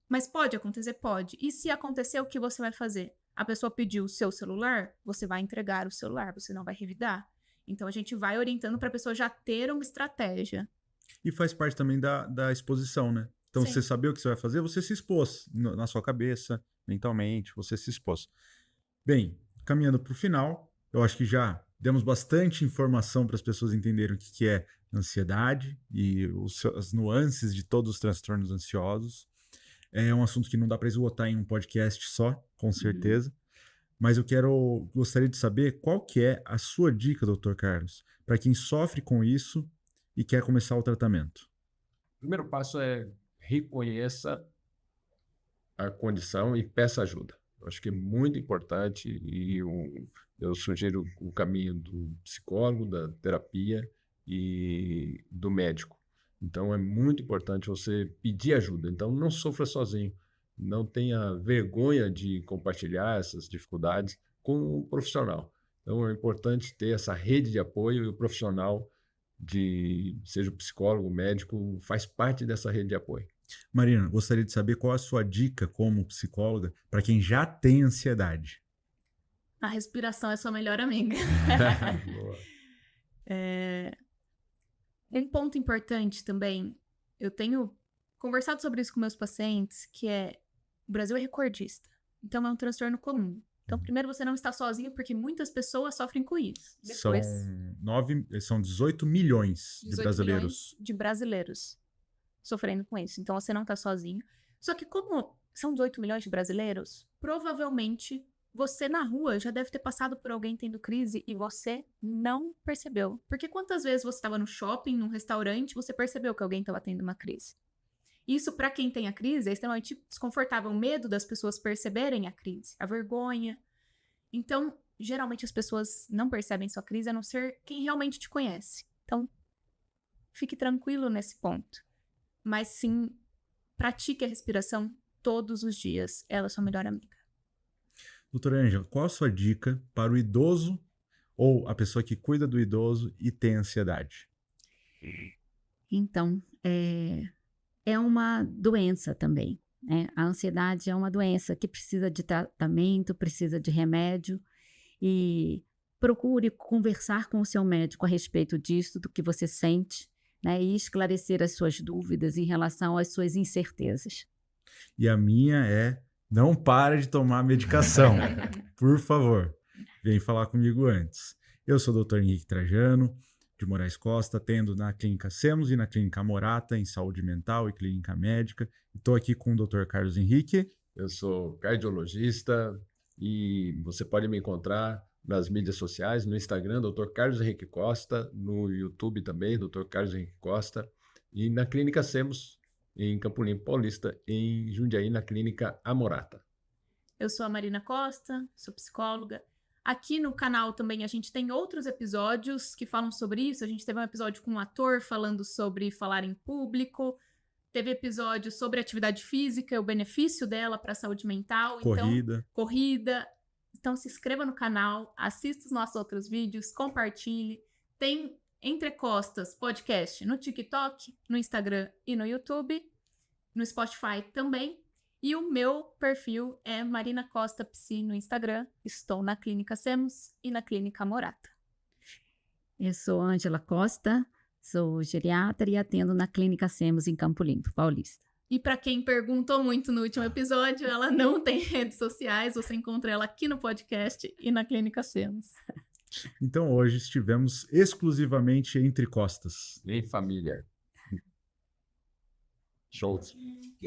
mas pode acontecer? Pode. E se acontecer, o que você vai fazer? A pessoa pediu o seu celular, você vai entregar o celular, você não vai revidar. Então, a gente vai orientando para a pessoa já ter uma estratégia. E faz parte também da exposição, né? Então, Sim. Você saber o que você vai fazer, você se expôs na sua cabeça, mentalmente, você se expôs. Bem, caminhando para o final, eu acho que já demos bastante informação para as pessoas entenderem o que é ansiedade e as nuances de todos os transtornos ansiosos. É um assunto que não dá para esgotar em um podcast só, com certeza. Mas gostaria de saber qual que é a sua dica, Dr. Carlos, para quem sofre com isso e quer começar o tratamento. O primeiro passo é reconheça a condição e peça ajuda. Eu acho que é muito importante e eu sugiro o caminho do psicólogo, da terapia e do médico. Então, é muito importante você pedir ajuda. Então, não sofra sozinho. Não tenha vergonha de compartilhar essas dificuldades com o profissional. Então, é importante ter essa rede de apoio e o profissional, seja o psicólogo, o médico, faz parte dessa rede de apoio. Marina, gostaria de saber qual a sua dica como psicóloga para quem já tem ansiedade. A respiração é sua melhor amiga. Boa. Um ponto importante também, eu tenho conversado sobre isso com meus pacientes, que o Brasil é recordista. Então, é um transtorno comum. Então, primeiro, você não está sozinho, porque muitas pessoas sofrem com isso. Depois, São 18 milhões de 18 brasileiros. milhões de brasileiros sofrendo com isso. Então, você não está sozinho. Só que como são 18 milhões de brasileiros, provavelmente você na rua já deve ter passado por alguém tendo crise e você não percebeu. Porque quantas vezes você estava no shopping, num restaurante, você percebeu que alguém estava tendo uma crise? Isso, para quem tem a crise, é extremamente desconfortável. O medo das pessoas perceberem a crise, a vergonha. Então, geralmente as pessoas não percebem sua crise, a não ser quem realmente te conhece. Então, fique tranquilo nesse ponto. Mas sim, pratique a respiração todos os dias. Ela é sua melhor amiga. Doutora Ângela, qual a sua dica para o idoso ou a pessoa que cuida do idoso e tem ansiedade? Então, é uma doença também, né? A ansiedade é uma doença que precisa de tratamento, precisa de remédio. E procure conversar com o seu médico a respeito disso, do que você sente, né, e esclarecer as suas dúvidas em relação às suas incertezas. E a minha é: não para de tomar medicação, por favor. Vem falar comigo antes. Eu sou o Dr. Henrique Trajano, de Moraes Costa, atendo na Clínica Semos e na Clínica Morata, em saúde mental e clínica médica. Estou aqui com o Dr. Carlos Henrique. Eu sou cardiologista e você pode me encontrar nas mídias sociais, no Instagram, Dr. Carlos Henrique Costa, no YouTube também, Dr. Carlos Henrique Costa, e na Clínica Semos, em Campo Limpo Paulista, em Jundiaí, na Clínica Amorata. Eu sou a Marina Costa, sou psicóloga. Aqui no canal também a gente tem outros episódios que falam sobre isso. A gente teve um episódio com um ator falando sobre falar em público. Teve episódio sobre atividade física, o benefício dela para a saúde mental. Corrida. Então se inscreva no canal, assista os nossos outros vídeos, compartilhe. Tem Entre Costas podcast no TikTok, no Instagram e no YouTube. No Spotify também. E o meu perfil é Marina Costa Psi no Instagram. Estou na Clínica Semos e na Clínica Morata. Eu sou Ângela Costa, sou geriatra e atendo na Clínica Semos em Campo Limpo, Paulista. E para quem perguntou muito no último episódio, ela não tem redes sociais, você encontra ela aqui no podcast e na Clínica Semos. Então hoje estivemos exclusivamente entre costas. Em família. Show.